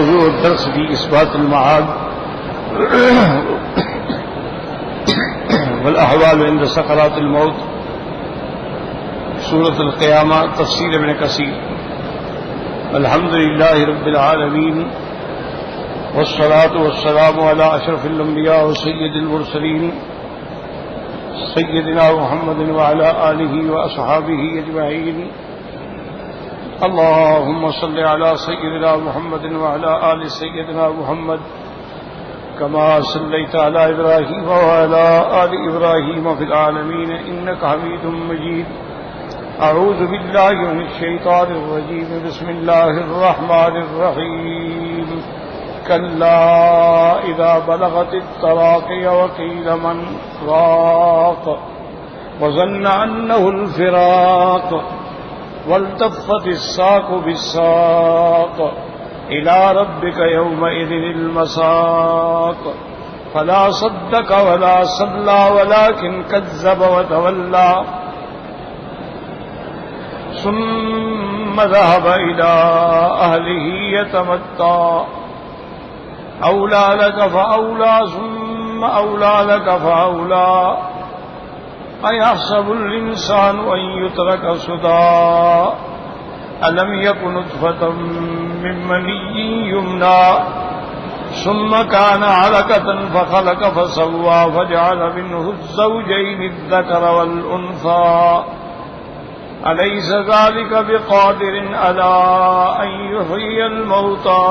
موضوع الدرس بإثبات المعاد والأحوال عند سكرات الموت سورة القيامة تفسير ابن كثير. الحمد لله رب العالمين والصلاة والسلام على أشرف الأنبياء وسيد المرسلين سيدنا محمد وعلى آله وأصحابه أجمعين. اللهم صل على سيدنا محمد وعلى آل سيدنا محمد كما صليت على إبراهيم وعلى آل إبراهيم في العالمين إنك حميد مجيد. أعوذ بالله من الشيطان الرجيم. بسم الله الرحمن الرحيم. كلا إذا بلغت التراقي وقيل من راق وظن أنه الفراق والتفت الساق بالساق إلى ربك يومئذ المساق فلا صدق ولا صلى ولكن كذب وتولى ثم ذهب إلى أهله يتمتع أولى لك فأولى ثم أولى لك فأولى أيحسب الإنسان أن يترك سدى ألم يكن نطفة من مني يمنى ثم كان علقة فخلق فسوى فجعل منه الزوجين الذكر والأنثى أليس ذلك بقادر على أن يحيي الموتى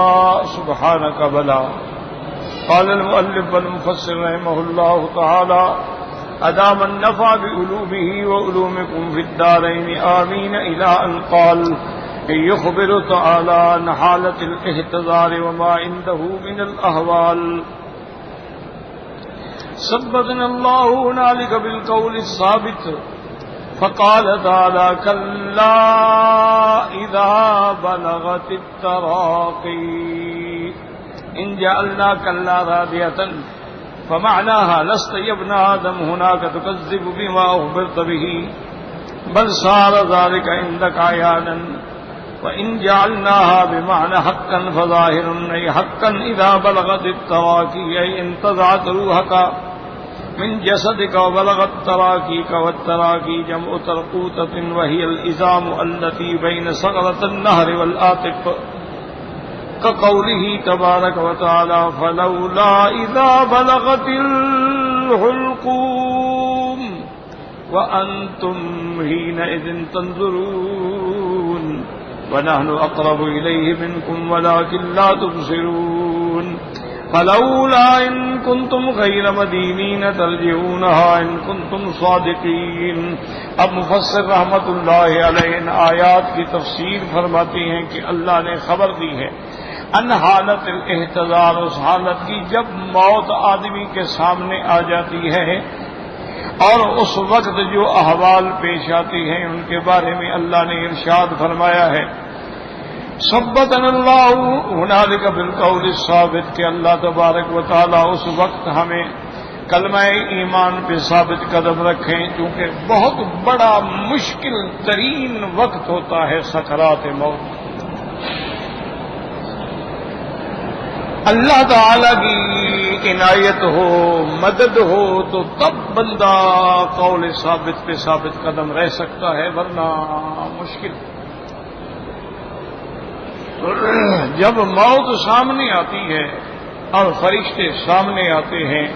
سبحانك بلى. قال المؤلف والمفسر رحمه الله تعالى أدام النفع بعلومه وعلومكم في الدارين آمين إلى أن قال يخبر تعالى عن حالة الاحتضار وما عنده من الأهوال. ثبتنا الله هنالك بالقول الثابت فقال تعالى كلا إذا بلغت التراقي إن جعلنا كلا رادية فمعناها لست يا ابن آدم هناك تكذب بما أخبرت به بل صار ذلك عندك عيانا. وإن جعلناها بمعنى حقا فظاهر أي حقا إذا بلغت التراقي أي انتزعت روحك من جسدك وبلغت تراكيك والتراكي جمع ترقوتة وهي الإزام التي بين صغرة النهر والآتق كقوله تبارك وتعالى فلولا إذا بلغت الحلقوم وأنتم حينئذ تنظرون ونحن أقرب إليه منكم ولكن لا تبصرون فلولا إن كنتم غير مدينين ترجعونها إن كنتم صادقين. اب مفسر رحمت اللہ علیہ ان آیات کی تفسیر فرماتی ہیں کہ اللہ نے خبر دی ہے ان حالت الاحتضار اس حالت کی جب موت آدمی کے سامنے آ جاتی ہے اور اس وقت جو احوال پیش آتی ہیں ان کے بارے میں اللہ نے ارشاد فرمایا ہے ثبتنا اللہ ہنالک بالقول الثابت کہ اللہ تبارک و تعالی اس وقت ہمیں کلمہ ایمان پہ ثابت قدم رکھیں کیونکہ بہت بڑا مشکل ترین وقت ہوتا ہے سکرات موت. اللہ تعالی کی عنایت ہو مدد ہو تو تب بندہ قول ثابت پہ ثابت قدم رہ سکتا ہے ورنہ مشکل. جب موت سامنے آتی ہے اور فرشتے سامنے آتے ہیں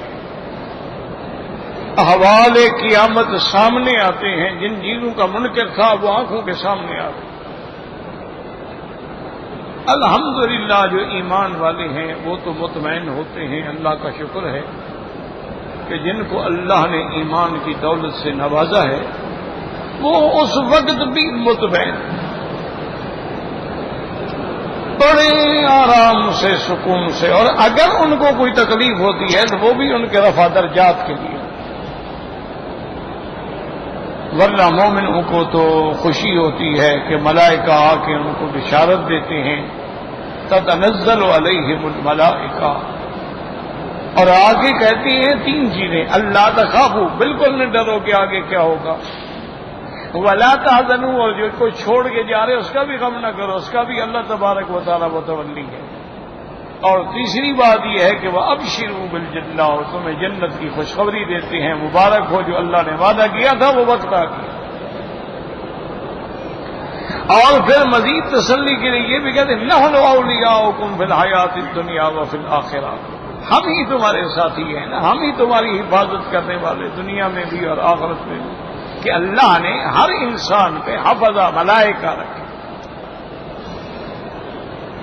احوال قیامت سامنے آتے ہیں جن چیزوں کا منکر تھا وہ آنکھوں کے سامنے آتے ہیں. الحمدللہ جو ایمان والے ہیں وہ تو مطمئن ہوتے ہیں. اللہ کا شکر ہے کہ جن کو اللہ نے ایمان کی دولت سے نوازا ہے وہ اس وقت بھی مطمئن بڑے آرام سے سکون سے. اور اگر ان کو کوئی تکلیف ہوتی ہے تو وہ بھی ان کے رفع درجات کے لیے. ورنہ مومنوں کو تو خوشی ہوتی ہے کہ ملائکہ آ کے ان کو بشارت دیتے ہیں تتنزل علیہم الملائکہ اور آگے کہتی ہیں تین چیزیں اللہ تخافوا بالکل نہ ڈرو کہ آگے کیا ہوگا ولا تحزنوا اور جو کوئی چھوڑ کے جا رہے اس کا بھی غم نہ کرو اس کا بھی اللہ تبارک و تعالی متولی ہے. اور تیسری بات یہ ہے کہ وہ ابشروا بالجنہ، اور تمہیں جنت کی خوشخبری دیتے ہیں، مبارک ہو جو اللہ نے وعدہ کیا تھا وہ وقت آ گیا۔ اور پھر مزید تسلی کے لیے یہ بھی کہتے ہیں نحن اولیاؤکم فی الحیات الدنیا وفی الآخرہ، ہم ہی تمہارے ساتھی ہیں نا، ہم ہی تمہاری حفاظت کرنے والے دنیا میں بھی اور آخرت میں بھی، کہ اللہ نے ہر انسان پہ حفظہ ملائکہ رکھے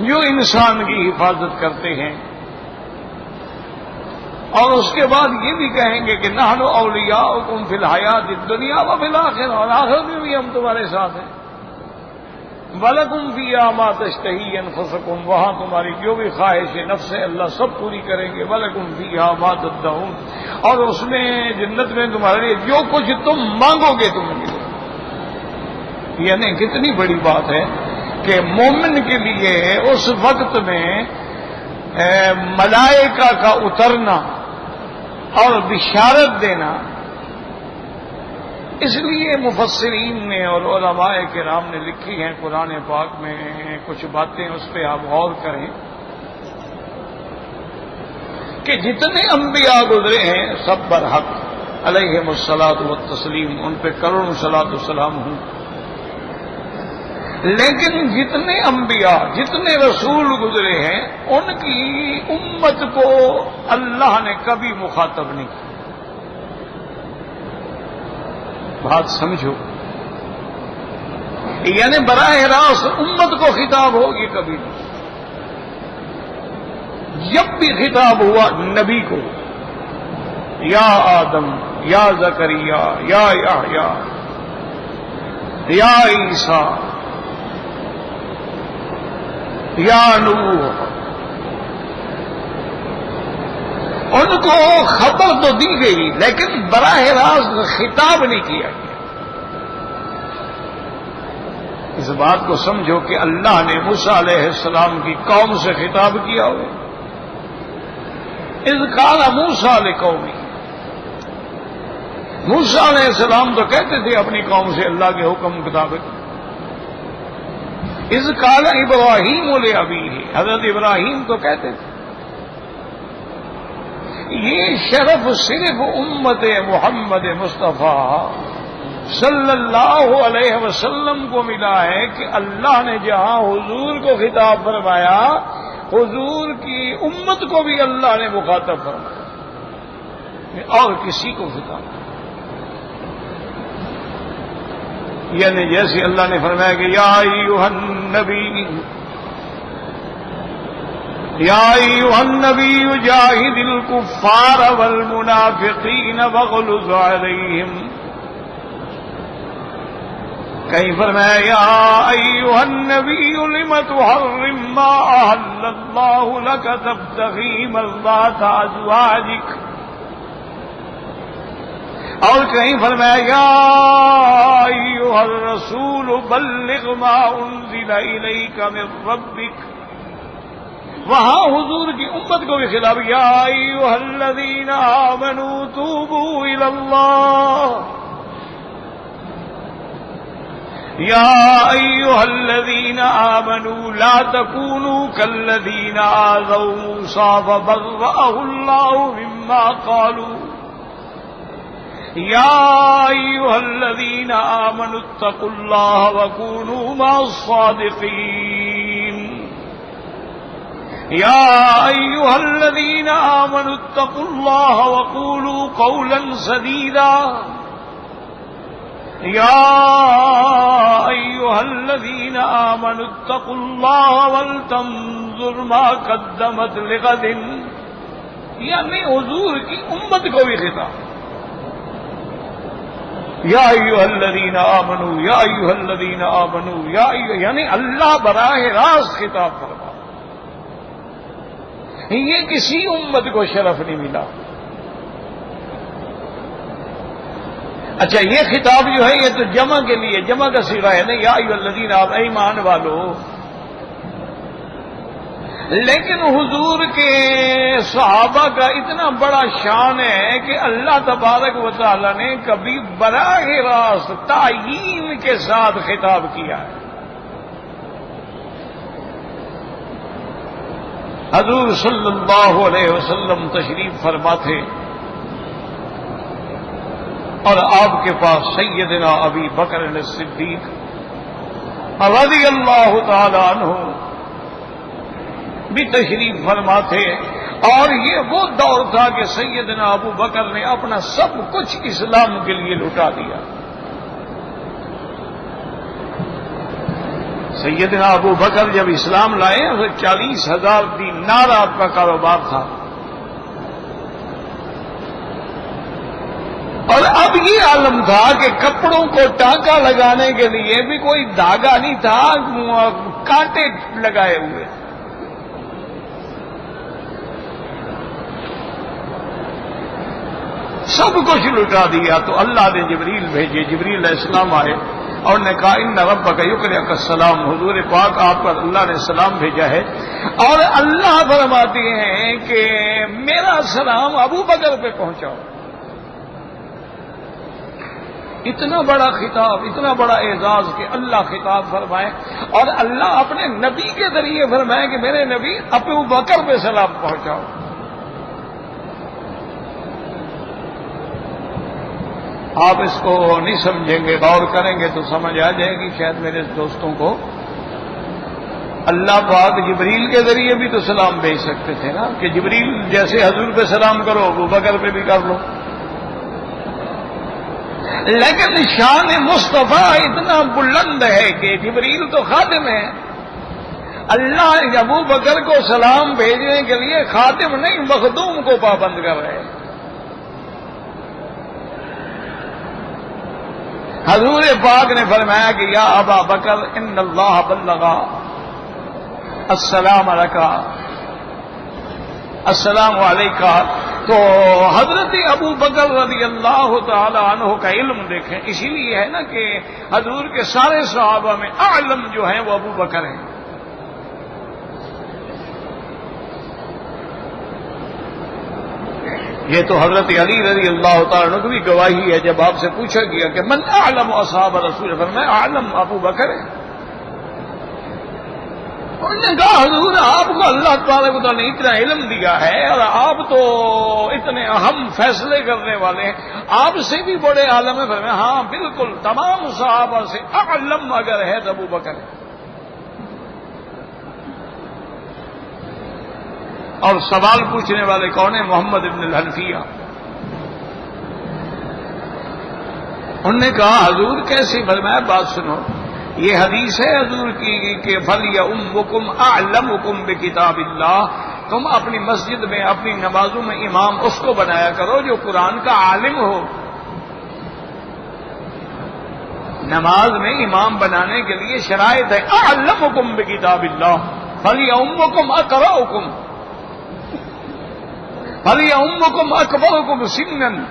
جو انسان کی حفاظت کرتے ہیں۔ اور اس کے بعد یہ بھی کہیں گے کہ نحن اولیاؤکم فی الحیات الدنیا وفی الآخرہ، اور آخرت میں بھی ہم تمہارے ساتھ ہیں۔ وَلَكُمْ فِيهَا مَا تَشْتَهِي أَنفُسُكُمْ، وہاں تمہاری جو بھی خواہش نفس ہے اللہ سب پوری کریں گے۔ وَلَكُمْ فِيهَا مَا تَدَّعُونَ، اور اس میں جنت میں تمہارے لیے جو کچھ تم مانگو گے تمہیں ملے گا۔ یعنی کتنی بڑی بات ہے کہ مومن کے لیے اس وقت میں ملائکہ کا اترنا اور بشارت دینا، اس لیے مفسرین نے اور علماء کرام نے لکھی ہیں قرآن پاک میں کچھ باتیں، اس پہ آپ غور کریں کہ جتنے انبیاء گزرے ہیں سب برحق علیہم الصلاۃ والتسلیم، ان پہ کروڑوں صلاۃ والسلام ہوں، لیکن جتنے انبیاء جتنے رسول گزرے ہیں ان کی امت کو اللہ نے کبھی مخاطب نہیں کیا۔ بات سمجھو، یعنی براہ راست امت کو خطاب ہوگی کبھی نہیں۔ جب بھی خطاب ہوا نبی کو، یا آدم، یا زکریا، یا یحییٰ، یا عیسیٰ، یا نوح، ان کو خبر تو دی گئی لیکن براہ راست خطاب نہیں کیا گیا۔ اس بات کو سمجھو کہ اللہ نے موسیٰ علیہ السلام کی قوم سے خطاب کیا ہو، اذ قال موسیٰ لقومہ، موسیٰ علیہ السلام تو کہتے تھے اپنی قوم سے اللہ کے حکم مطابق، اذ قال ابراہیم لابیہ، حضرت ابراہیم تو کہتے تھے۔ یہ شرف صرف امت محمد مصطفیٰ صلی اللہ علیہ وسلم کو ملا ہے کہ اللہ نے جہاں حضور کو خطاب فرمایا، حضور کی امت کو بھی اللہ نے مخاطب فرمایا، اور کسی کو خطاب نہیں۔ یعنی جیسے اللہ نے فرمایا کہ یا ایھا النبی، یا ایھا النبی جاہد الکفار والمنافقین واغلظ علیہم، کہیں فرمایا یا ایھا النبی لم تحرم ما احل اللہ لک تبتغی مرضات ازواجک، اور کہیں فرمایا یا ایھا الرسول بلغ ما انزل الیک من ربک، وہاں حضور کی امت کو بھی خطاب یا ایھا الذین آمنوا توبوا الی اللہ، یا ایھا الذین آمنوا لا تکونوا کالذین آذوا موسیٰ فبرأہ اللہ مما قالوا، یا ایھا الذین آمنوا اتقوا اللہ وکونوا مع الصادقین، یا ایھا الذین آمنوا اتقوا اللہ وقولوا قولا سدیدا، یا ایھا الذین آمنوا اتقوا اللہ ولتنظر ما قدمت لغد، یعنی حضور کی امت کو بھی خطاب، یا ایھا الذین آمنوا، یا ایھا الذین آمنوا، یا یعنی اللہ براہ راست خطاب فرما۔ یہ کسی امت کو شرف نہیں ملا۔ اچھا یہ خطاب جو ہے یہ تو جمع کے لیے، جمع کا صیغہ ہے نا، یا ایھا الذین آمنوا، اے ایمان والو، لیکن حضور کے صحابہ کا اتنا بڑا شان ہے کہ اللہ تبارک و تعالی نے کبھی براہ راست تعیین کے ساتھ خطاب کیا ہے۔ حضور صلی اللہ علیہ وسلم تشریف فرما تھے اور آپ کے پاس سیدنا ابی بکر صدیق رضی اللہ تعالی عنہ بھی تشریف فرما تھے، اور یہ وہ دور تھا کہ سیدنا ابو بکر نے اپنا سب کچھ اسلام کے لیے لٹا دیا۔ سیدنا ابو بکر جب اسلام لائے تو 40,000 دینار آپ کا کاروبار تھا، اور اب یہ عالم تھا کہ کپڑوں کو ٹانکا لگانے کے لیے بھی کوئی دھاگا نہیں تھا، کانٹے لگائے ہوئے۔ سب کچھ لٹا دیا۔ تو اللہ نے جبریل بھیجے، جبریل علیہ السلام آئے اور نے کہا ان ربک یقرئک السلام، حضور پاک آپ پر اللہ نے سلام بھیجا ہے، اور اللہ فرماتے ہیں کہ میرا سلام ابو بکر پہ پہنچاؤ۔ اتنا بڑا خطاب، اتنا بڑا اعزاز کہ اللہ خطاب فرمائے، اور اللہ اپنے نبی کے ذریعے فرمائے کہ میرے نبی ابو بکر پہ سلام پہنچاؤ۔ آپ اس کو نہیں سمجھیں گے، غور کریں گے تو سمجھ آ جائے گی شاید میرے دوستوں کو۔ اللہ پاک جبریل کے ذریعے بھی تو سلام بھیج سکتے تھے نا، کہ جبریل جیسے حضور پہ سلام کرو ابو بکر پہ بھی کر لو، لیکن شان مصطفیٰ اتنا بلند ہے کہ جبریل تو خادم ہے، اللہ ابو بکر کو سلام بھیجنے کے لیے خادم نہیں مخدوم کو پابند کر رہے ہیں۔ حضور پاک نے فرمایا کہ یا ابا بکر ان اللہ بلغا السلام علیکہ السلام علیکہ۔ تو حضرت ابو بکر رضی اللہ تعالی عنہ کا علم دیکھیں، اسی لیے ہے نا کہ حضور کے سارے صحابہ میں اعلم جو ہیں وہ ابو بکر ہیں۔ یہ تو حضرت علی رضی اللہ تعالیٰ عنہ کی بھی گواہی ہے، جب آپ سے پوچھا گیا کہ من اعلم اصحاب رسول فرمایا اعلم ابو بکر ہے۔ انہوں نے کہا حضور آپ کو اللہ تعالیٰ کو تو نے اتنا علم دیا ہے اور آپ تو اتنے اہم فیصلے کرنے والے ہیں، آپ سے بھی بڑے عالم ہیں۔ فرمایا ہاں بالکل، تمام صحابہ سے اعلم اگر ہے تو ابو بکر ہے۔ اور سوال پوچھنے والے کون ہیں؟ محمد ابن الحنفیہ۔ انہوں نے کہا حضور کیسے؟ فرمایا بات سنو، یہ حدیث ہے حضور کی کہ فَلْيَؤُمُّكُمْ أَعْلَمُكُمْ بِكِتَابِ اللَّهِ، تم اپنی مسجد میں اپنی نمازوں میں امام اس کو بنایا کرو جو قرآن کا عالم ہو۔ نماز میں امام بنانے کے لیے شرائط ہے أَعْلَمُكُمْ بِكِتَابِ اللَّهِ فَلْيَؤُمُّكُمْ أَقْرَأُكُمْ فَلْيَؤُمُّكُمْ أَكْبَرُكُمْ سِنًّا۔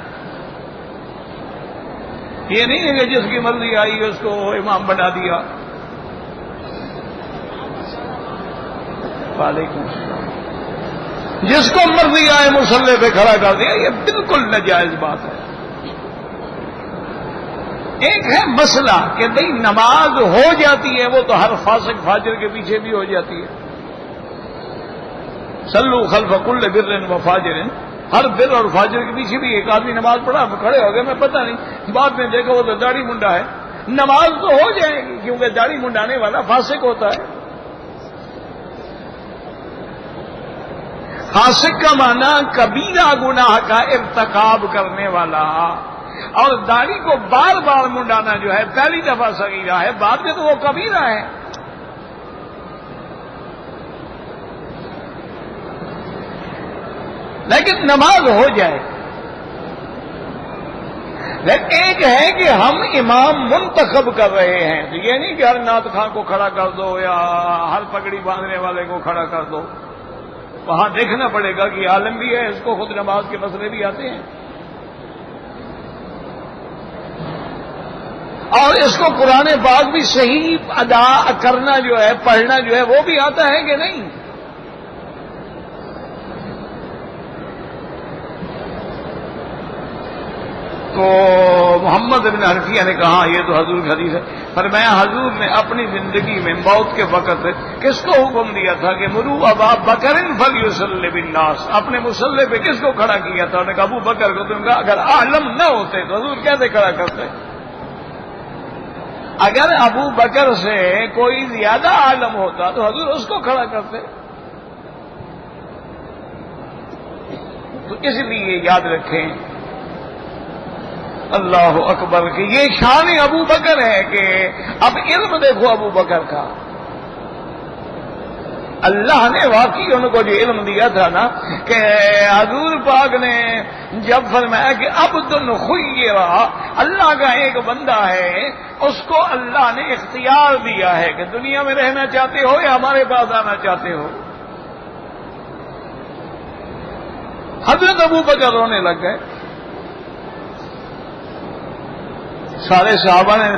یہ نہیں ہے کہ جس کی مرضی آئی اس کو امام بنا دیا۔ وعلیکم السلام۔ جس کو مرضی آئے مصلی پہ کھڑا کر دیا، یہ بالکل ناجائز بات ہے۔ ایک ہے مسئلہ کہ بھئی نماز ہو جاتی ہے، وہ تو ہر فاسق فاجر کے پیچھے بھی ہو جاتی ہے۔ صلو خلف کل بر و فاجر، ہر بر اور فاجر کے پیچھے بھی ایک آدمی نماز پڑھا، کھڑے ہو گئے میں پتہ نہیں، بعد میں دیکھا وہ تو داڑھی منڈا ہے۔ نماز تو ہو جائے گی کیونکہ داڑھی منڈانے والا فاسق ہوتا ہے۔ فاسق کا معنی کبیرہ گناہ کا ارتکاب کرنے والا، اور داڑھی کو بار بار منڈانا جو ہے پہلی دفعہ صغیرہ ہے، بعد میں تو وہ کبیرہ ہے۔ لیکن نماز ہو جائے۔ لیکن ایک ہے کہ ہم امام منتخب کر رہے ہیں، تو یہ نہیں کہ ہر نعت خواں کو کھڑا کر دو یا ہر پگڑی باندھنے والے کو کھڑا کر دو۔ وہاں دیکھنا پڑے گا کہ عالم بھی ہے، اس کو خود نماز کے مسئلے بھی آتے ہیں، اور اس کو قرآن پاک بھی صحیح ادا کرنا جو ہے، پڑھنا جو ہے وہ بھی آتا ہے کہ نہیں۔ تو محمد بن حنفیہ نے کہا یہ تو حضور کی حدیث ہے. فرمایا حضور نے اپنی زندگی میں موت کے وقت کس کو حکم دیا تھا کہ مرو ابا بکر فلیصلی بالناس، اپنے مصلی پہ کس کو کھڑا کیا تھا؟ انہوں نے کہا ابو بکر کو. تم نے کہا اگر عالم نہ ہوتے تو حضور کیسے کھڑا کرتے؟ اگر ابو بکر سے کوئی زیادہ عالم ہوتا تو حضور اس کو کھڑا کرتے. تو اس لیے یاد رکھیں اللہ اکبر کہ یہ شان ابو بکر ہے کہ اب علم دیکھو ابو بکر کا. اللہ نے واقعی ان کو جو علم دیا تھا نا کہ حضور پاک نے جب فرمایا کہ عبد خیرا، اللہ کا ایک بندہ ہے اس کو اللہ نے اختیار دیا ہے کہ دنیا میں رہنا چاہتے ہو یا ہمارے پاس آنا چاہتے ہو. حضرت ابو بکر رونے لگ گئے. سارے صحابہ نے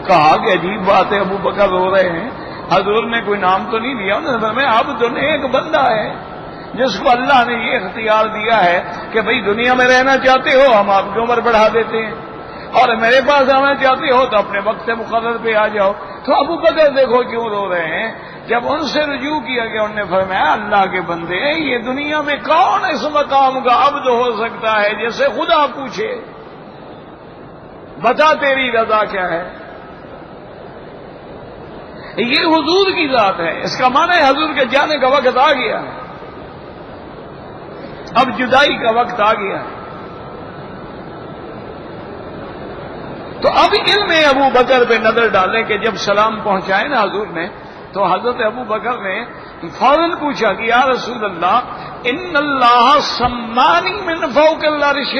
کہا کہ عجیب بات ہے ابو بکر رو رہے ہیں، حضور نے کوئی نام تو نہیں لیا. انہوں نے فرمایا اب تو ایک بندہ ہے جس کو اللہ نے یہ اختیار دیا ہے کہ بھئی دنیا میں رہنا چاہتے ہو ہم آپ کی عمر بڑھا دیتے ہیں، اور میرے پاس آنا چاہتے ہو تو اپنے وقت مقرر پہ آ جاؤ. تو ابو بکر دیکھو کیوں رو رہے ہیں. جب ان سے رجوع کیا گیا انہوں نے فرمایا اللہ کے بندے یہ دنیا میں کون اس مقام کا عبد ہو سکتا ہے جیسے خدا پوچھے بتا تیری رضا کیا ہے. یہ حضور کی ذات ہے. اس کا معنی ہے حضور کے جانے کا وقت آ گیا ہے، اب جدائی کا وقت آ گیا ہے. تو اب علم ابو بکر پہ نظر ڈالیں کہ جب سلام پہنچائے نا حضور نے تو حضرت ابو بکر نے فوراً پوچھا کہ یا رسول اللہ ان اللہ سمانی من فوق العرش،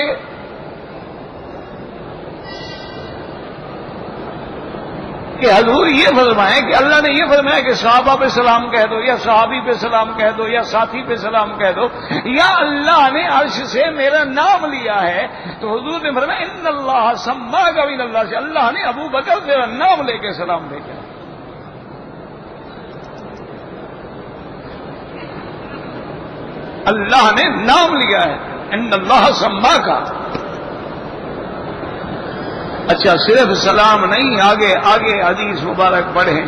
کہ حضور یہ فرمائیں کہ اللہ نے یہ فرمایا کہ صحابہ پہ سلام کہہ دو یا صحابی پہ سلام کہہ دو یا ساتھی پہ سلام کہہ دو، یا اللہ نے عرش سے میرا نام لیا ہے. تو حضور نے فرمایا ان اللہ سماک من اللہ سے، اللہ نے ابو بکر تیرا نام لے کے سلام بھیجا. اللہ نے نام لیا ہے ان اللہ سماک. اچھا صرف سلام نہیں، آگے آگے حدیث مبارک پڑھیں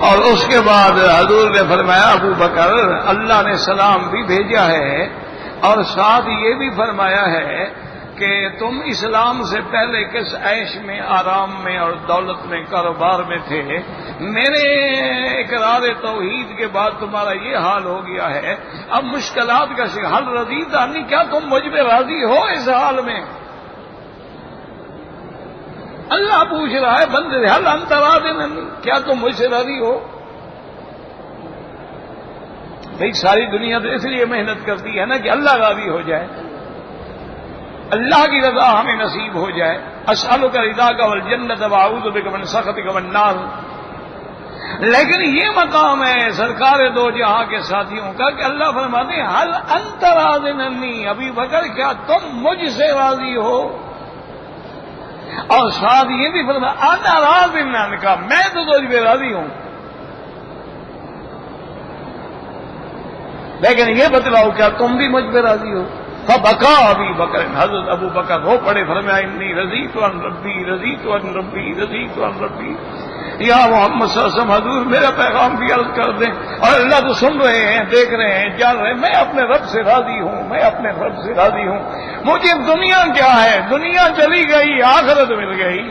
اور اس کے بعد حضور نے فرمایا ابو بکر اللہ نے سلام بھی بھیجا ہے اور ساتھ یہ بھی فرمایا ہے کہ تم اسلام سے پہلے کس عیش میں آرام میں اور دولت میں کاروبار میں تھے، میرے اقرار توحید کے بعد تمہارا یہ حال ہو گیا ہے، اب مشکلات کا حل رضیت عنی، کیا تم مجھ پہ راضی ہو اس حال میں؟ اللہ پوچھ رہا ہے بندے سے حل انت راض عنی، کیا تم مجھ سے راضی ہو؟ بھئی ساری دنیا تو اس لیے محنت کرتی ہے نا کہ اللہ راضی ہو جائے، اللہ کی رضا ہمیں نصیب ہو جائے. اسألک رضاک والجنۃ واعوذ بک من سخطک والنار. لیکن یہ مقام ہے سرکار دو جہاں کے ساتھیوں کا کہ اللہ فرماتے ہیں حل انت راض عنی، ابی بکر کیا تم مجھ سے راضی ہو؟ اور ساتھ یہ بھی فرمایا انا راض عنک، میں تو تجھ پہ راضی ہوں. لیکن یہ بتلاؤ کیا تم بھی مجھ پہ راضی ہو؟ فبکا ابی بکر، حضرت ابو بکر رو پڑے، فرمایا انی رضیت عن ربی رضیت عن ربی رضیت عن ربی. یا محمد صلی اللہ علیہ وسلم حضور میرا پیغام بھی عرض کر دیں، اور اللہ تو سن رہے ہیں دیکھ رہے ہیں جان رہے ہیں، میں اپنے رب سے راضی ہوں، میں اپنے رب سے راضی ہوں. مجھے دنیا کیا ہے، دنیا چلی گئی آخرت مل گئی.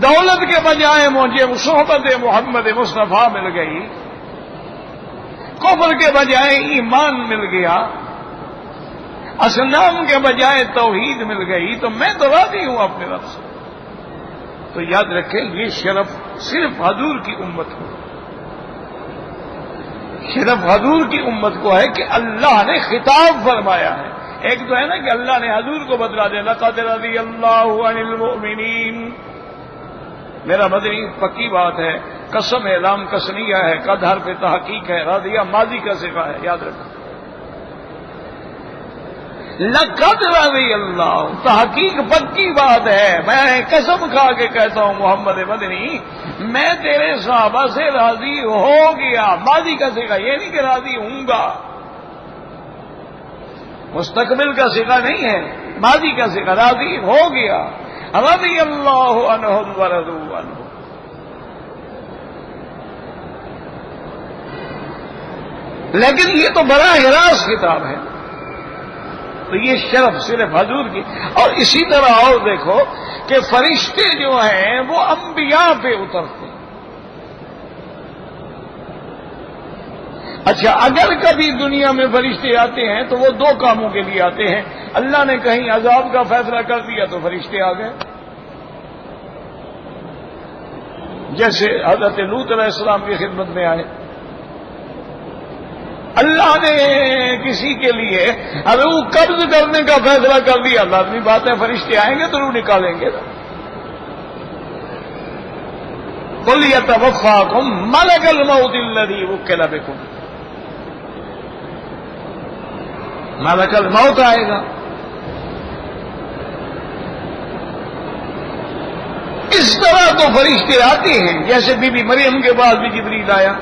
دولت کے بجائے مجھے صحبت محمد مصطفیٰ مل گئی، کفر کے بجائے ایمان مل گیا، اصنام کے بجائے توحید مل گئی، تو میں تو راضی ہوں اپنے رب سے. تو یاد رکھیں یہ شرف صرف حضور کی امت کو، صرف حضور کی امت کو ہے کہ اللہ نے خطاب فرمایا ہے. ایک تو ہے نا کہ اللہ نے حضور کو بدلا دے لقد رضی اللہ عن المؤمنین، میرا مدنی پکی بات ہے، قسم اعلام قسمیہ ہے، قد حرف تحقیق ہے، راضیہ ماضی کا صیغہ ہے، یاد رکھیں. لقد رضی اللہ تحقیق پکی بات ہے، میں قسم کھا کے کہتا ہوں محمد مدنی میں تیرے صحابہ سے راضی ہو گیا، ماضی کا صیغہ، یہ نہیں کہ راضی ہوں گا. مستقبل کا صیغہ نہیں ہے، ماضی کا صیغہ، راضی ہو گیا، رضی اللہ عنہم ورضوا عنہ۔ لیکن یہ تو براہ راست کتاب ہے، تو یہ شرف صرف حضور کی۔ اور اسی طرح اور دیکھو کہ فرشتے جو ہیں وہ انبیاء پہ اترتے ہیں۔ اچھا، اگر کبھی دنیا میں فرشتے آتے ہیں تو وہ دو کاموں کے لیے آتے ہیں۔ اللہ نے کہیں عذاب کا فیصلہ کر دیا تو فرشتے آ گئے، جیسے حضرت لوط علیہ السلام کی خدمت میں آئے۔ اللہ نے کسی کے لیے روح قبض کرنے کا فیصلہ کر دیا، لازمی بات ہے فرشتے آئیں گے تو روح نکالیں گے۔ قل یتوفاکم ملک الموت الذی وکل بکم، ملک الموت آئے گا۔ اس طرح تو فرشتے آتے ہیں، جیسے بی بی مریم کے پاس بھی جبریل آیا،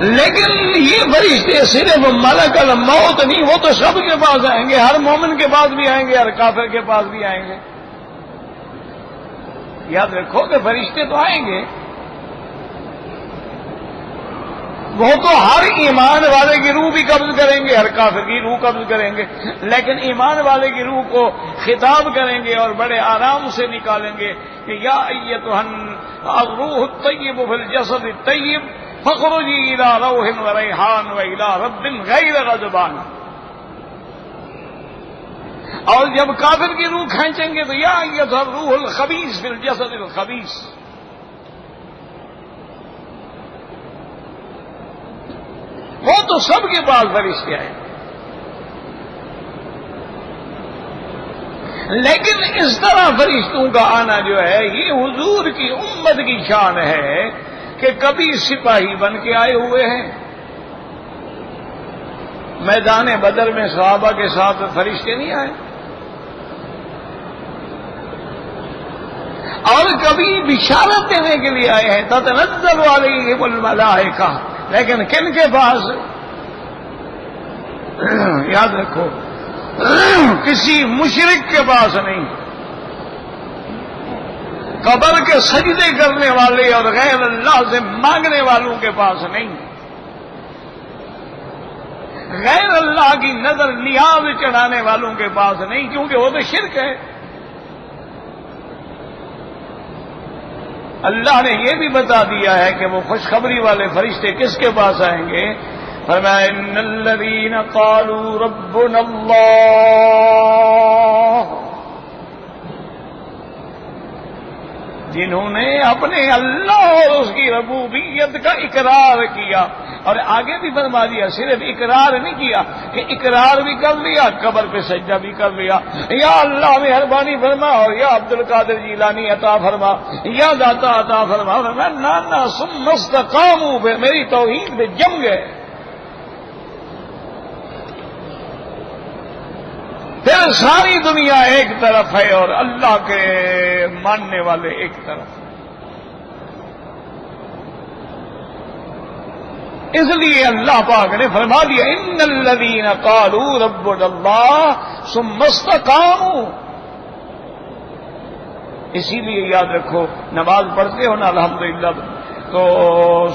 لیکن یہ فرشتے صرف ملک الموت نہیں، وہ تو سب کے پاس آئیں گے، ہر مومن کے پاس بھی آئیں گے، ہر کافر کے پاس بھی آئیں گے۔ یاد رکھو کہ فرشتے تو آئیں گے، وہ تو ہر ایمان والے کی روح بھی قبض کریں گے، ہر کافر کی روح قبض کریں گے، لیکن ایمان والے کی روح کو خطاب کریں گے اور بڑے آرام سے نکالیں گے کہ یا ایتھا الروح الطیب فی الجسد الطیب فاخرجی الی روح و ریحان و الی رب غیر غضبان۔ اور جب کافر کی روح کھینچیں گے تو یا ایتھا الروح الخبیث فی الجسد الخبیث۔ وہ تو سب کے پاس فرشتے آئے، لیکن اس طرح فرشتوں کا آنا جو ہے یہ حضور کی امت کی شان ہے کہ کبھی سپاہی بن کے آئے ہوئے ہیں۔ میدان بدر میں صحابہ کے ساتھ فرشتے نہیں آئے، اور کبھی بشارت دینے کے لیے آئے ہیں، تتنزل علیہم الملائکہ، لیکن کن کے پاس؟ یاد رکھو، کسی مشرک کے پاس نہیں، قبر کے سجدے کرنے والے اور غیر اللہ سے مانگنے والوں کے پاس نہیں، غیر اللہ کی نظر نیاز چڑھانے والوں کے پاس نہیں، کیونکہ وہ تو شرک ہے۔ اللہ نے یہ بھی بتا دیا ہے کہ وہ خوشخبری والے فرشتے کس کے پاس آئیں گے؟ فرمایا ان الذین قالوا ربنا اللہ، جنہوں نے اپنے اللہ اور اس کی ربوبیت کا اقرار کیا، اور آگے بھی فرما دیا صرف اقرار نہیں کیا کہ اقرار بھی کر لیا، قبر پہ سجدہ بھی کر لیا، یا اللہ مہربانی فرما، اور یا عبد القادر جیلانی عطا فرما، یا داتا عطا فرما، نہ ثم استقاموا، پھر میری توحید پہ جم گئے، پھر ساری دنیا ایک طرف ہے اور اللہ کے ماننے والے ایک طرف۔ اس لیے اللہ پاک نے فرما دیا ان الذین قالوا ربنا اللہ ثم استقاموا۔ اسی لیے یاد رکھو، نماز پڑھتے ہو نا الحمدللہ تو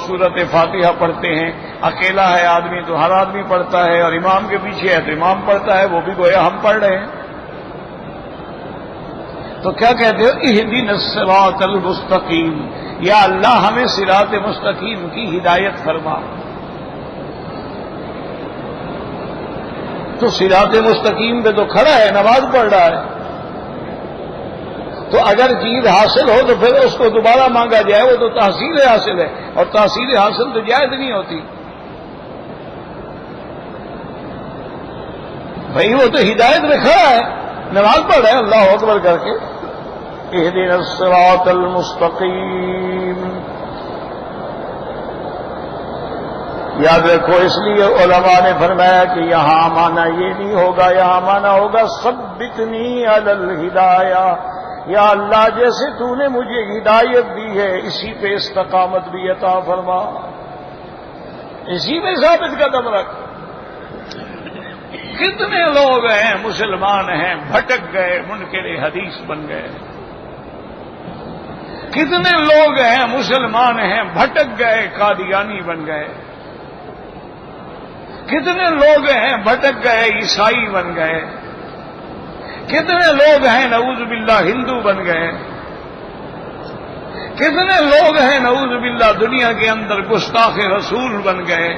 سورت فاتحہ پڑھتے ہیں، اکیلا ہے آدمی تو ہر آدمی پڑھتا ہے، اور امام کے پیچھے ہے تو امام پڑھتا ہے، وہ بھی گویا ہم پڑھ رہے ہیں۔ تو کیا کہتے ہو؟ اہدنا الصراط المستقیم، یا اللہ ہمیں صراط مستقیم کی ہدایت فرما۔ تو صراط مستقیم پہ تو کھڑا ہے، نماز پڑھ رہا ہے، تو اگر چیز حاصل ہو تو پھر اس کو دوبارہ مانگا جائے، وہ تو تحصیل حاصل ہے، اور تحصیل حاصل تو جائز نہیں ہوتی بھائی، وہ تو ہدایت میں کھڑا ہے، نماز پڑھ رہا ہے اللہ اکبر کر کے، اہدنا الصراط المستقیم۔ یاد رکھو، اس لیے علماء نے فرمایا کہ یہاں مانا یہ نہیں ہوگا، یہاں مانا ہوگا ثبتنی علی الہدایہ، یا اللہ جیسے تو نے مجھے ہدایت دی ہے اسی پہ استقامت بھی عطا فرما، اسی میں ثابت قدم رکھ. کتنے لوگ ہیں مسلمان ہیں بھٹک گئے منکر حدیث بن گئے. کتنے لوگ ہیں مسلمان ہیں بھٹک گئے قادیانی بن گئے. کتنے لوگ ہیں بھٹک گئے عیسائی بن گئے. کتنے لوگ ہیں نعوذ باللہ ہندو بن گئے. کتنے لوگ ہیں نعوذ باللہ دنیا کے اندر گستاخ رسول بن گئے.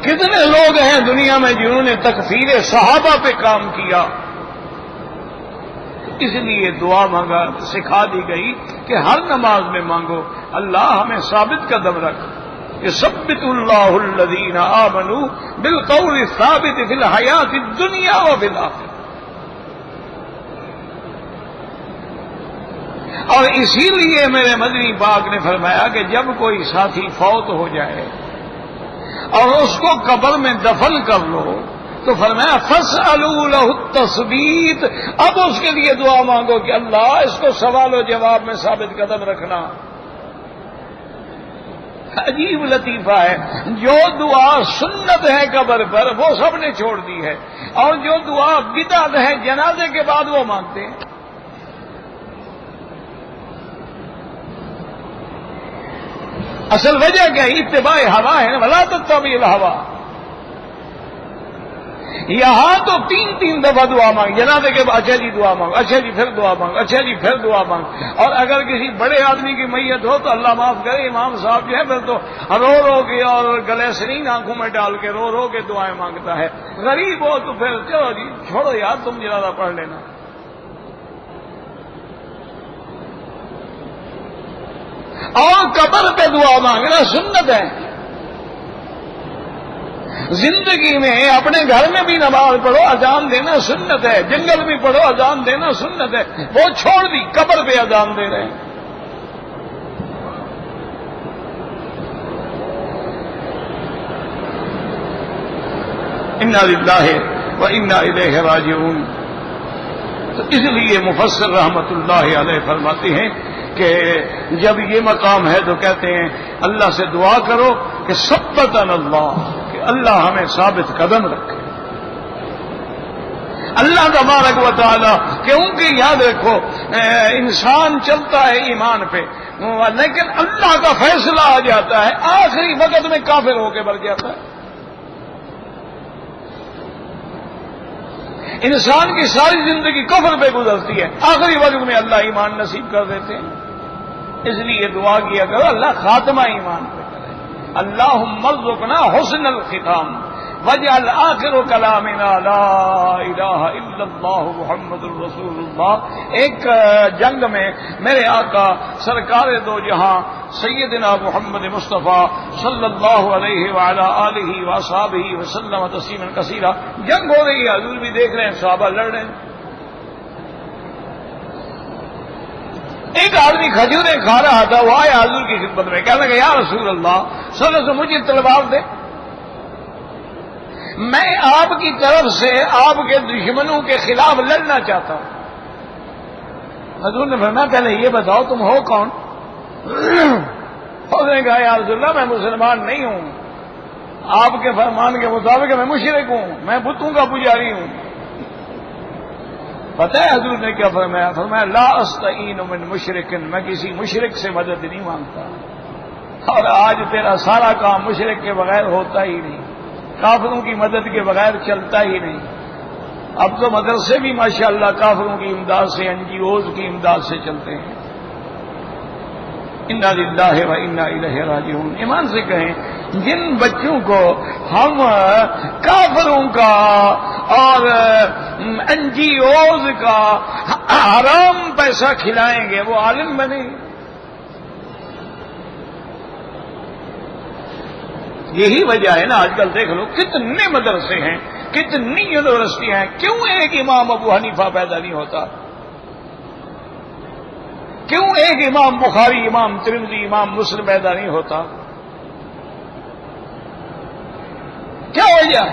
کتنے لوگ ہیں دنیا میں جنہوں نے تکفیر صحابہ پہ کام کیا. اس لیے دعا مانگا سکھا دی گئی کہ ہر نماز میں مانگو اللہ ہمیں ثابت قدم رکھ. یثبت اللہ الذین آمنوا بالقول الثابت فی الحیات الدنیا وفی الآخرہ. اور اسی لیے میرے مدنی پاک نے فرمایا کہ جب کوئی ساتھی فوت ہو جائے اور اس کو قبر میں دفن کر لو تو فرمایا فاسألوا له التثبیت. اب اس کے لیے دعا مانگو کہ اللہ اس کو سوال و جواب میں ثابت قدم رکھنا. عجیب لطیفہ ہے. جو دعا سنت ہے قبر پر وہ سب نے چھوڑ دی ہے، اور جو دعا بدعت ہے جنازے کے بعد وہ مانگتے ہیں. اصل وجہ کیا ہے؟ اتباع ہوا ہے. ولا تتبع الہوا. یہاں تو تین دفعہ دعا مانگ، جنازے کے بعد اچھا جی دعا مانگ، اچھا جی پھر دعا مانگ، اچھا جی پھر دعا مانگ. اور اگر کسی بڑے آدمی کی میت ہو تو اللہ معاف کرے امام صاحب جو ہے پھر تو رو رو کے اور گلے سنین آنکھوں میں ڈال کے رو رو کے دعائیں مانگتا ہے. غریب ہو تو پھر چلو جی چھوڑو یار تم جنازہ پڑھ لینا. اور قبر پہ دعا مانگنا سنت ہے. زندگی میں اپنے گھر میں بھی نماز پڑھو اذان دینا سنت ہے، جنگل میں پڑھو اذان دینا سنت ہے. وہ چھوڑ دی قبر پہ اذان دے رہے ہیں. انا للہ و انا الیہ راجعون. تو اس لیے مفسر رحمت اللہ علیہ فرماتے ہیں کہ جب یہ مقام ہے تو کہتے ہیں اللہ سے دعا کرو کہ ثبتنا اللہ، کہ اللہ ہمیں ثابت قدم رکھے. اللہ تبارک و تعالی، کیونکہ یاد رکھو انسان چلتا ہے ایمان پہ لیکن اللہ کا فیصلہ آ جاتا ہے آخری وقت میں کافر ہو کے مر جاتا ہے. انسان کی ساری زندگی کفر پہ گزرتی ہے، آخری وقت میں اللہ ایمان نصیب کر دیتے ہیں. اس لیے دعا کیا کرو اللہ خاتمہ ایمان پہ کرے. اللہم ارزقنا حسن الختام واجعل آخر کلامنا لا الہ الا اللہ محمد الرسول اللہ. ایک جنگ میں میرے آقا سرکار دو جہاں سیدنا محمد مصطفیٰ صلی اللہ علیہ وعلی آلہ وصحبہ وسلم تسلیما کثیرا، جنگ ہو رہی ہے، حضور بھی دیکھ رہے ہیں، صحابہ لڑ رہے ہیں. ایک آدمی کھجوریں کھا رہا تھا، وہ آیا حضور کی خدمت میں، کہنے لگا یا رسول اللہ صلی اللہ علیہ وسلم مجھے تلوار دے، میں آپ کی طرف سے آپ کے دشمنوں کے خلاف لڑنا چاہتا ہوں. حضور نے فرمایا پہلے یہ بتاؤ تم ہو کون؟ اس نے کہا یا رسول اللہ میں مسلمان نہیں ہوں، آپ کے فرمان کے مطابق میں مشرک ہوں، میں بتوں کا پجاری ہوں. پتہ ہے حضور نے کیا فرمایا؟ فرمایا لا استعین من مشرک، میں کسی مشرک سے مدد نہیں مانگتا. اور آج تیرا سارا کام مشرک کے بغیر ہوتا ہی نہیں، کافروں کی مدد کے بغیر چلتا ہی نہیں. اب تو مدرسے بھی ماشاءاللہ کافروں کی امداد سے، این جی اوز کی امداد سے چلتے ہیں. انا للہ و انا الیہ راجعون. ایمان سے کہیں جن بچوں کو ہم کافروں کا اور این جی اوز کا حرام پیسہ کھلائیں گے وہ عالم بنے. یہی وجہ ہے نا آج کل دیکھ لو کتنے مدرسے ہیں، کتنی یونیورسٹیاں ہیں. کیوں ایک امام ابو حنیفہ پیدا نہیں ہوتا؟ کیوں ایک امام بخاری، امام ترمذی، امام مسلم پیدا نہیں ہوتا؟ کیا وجہ؟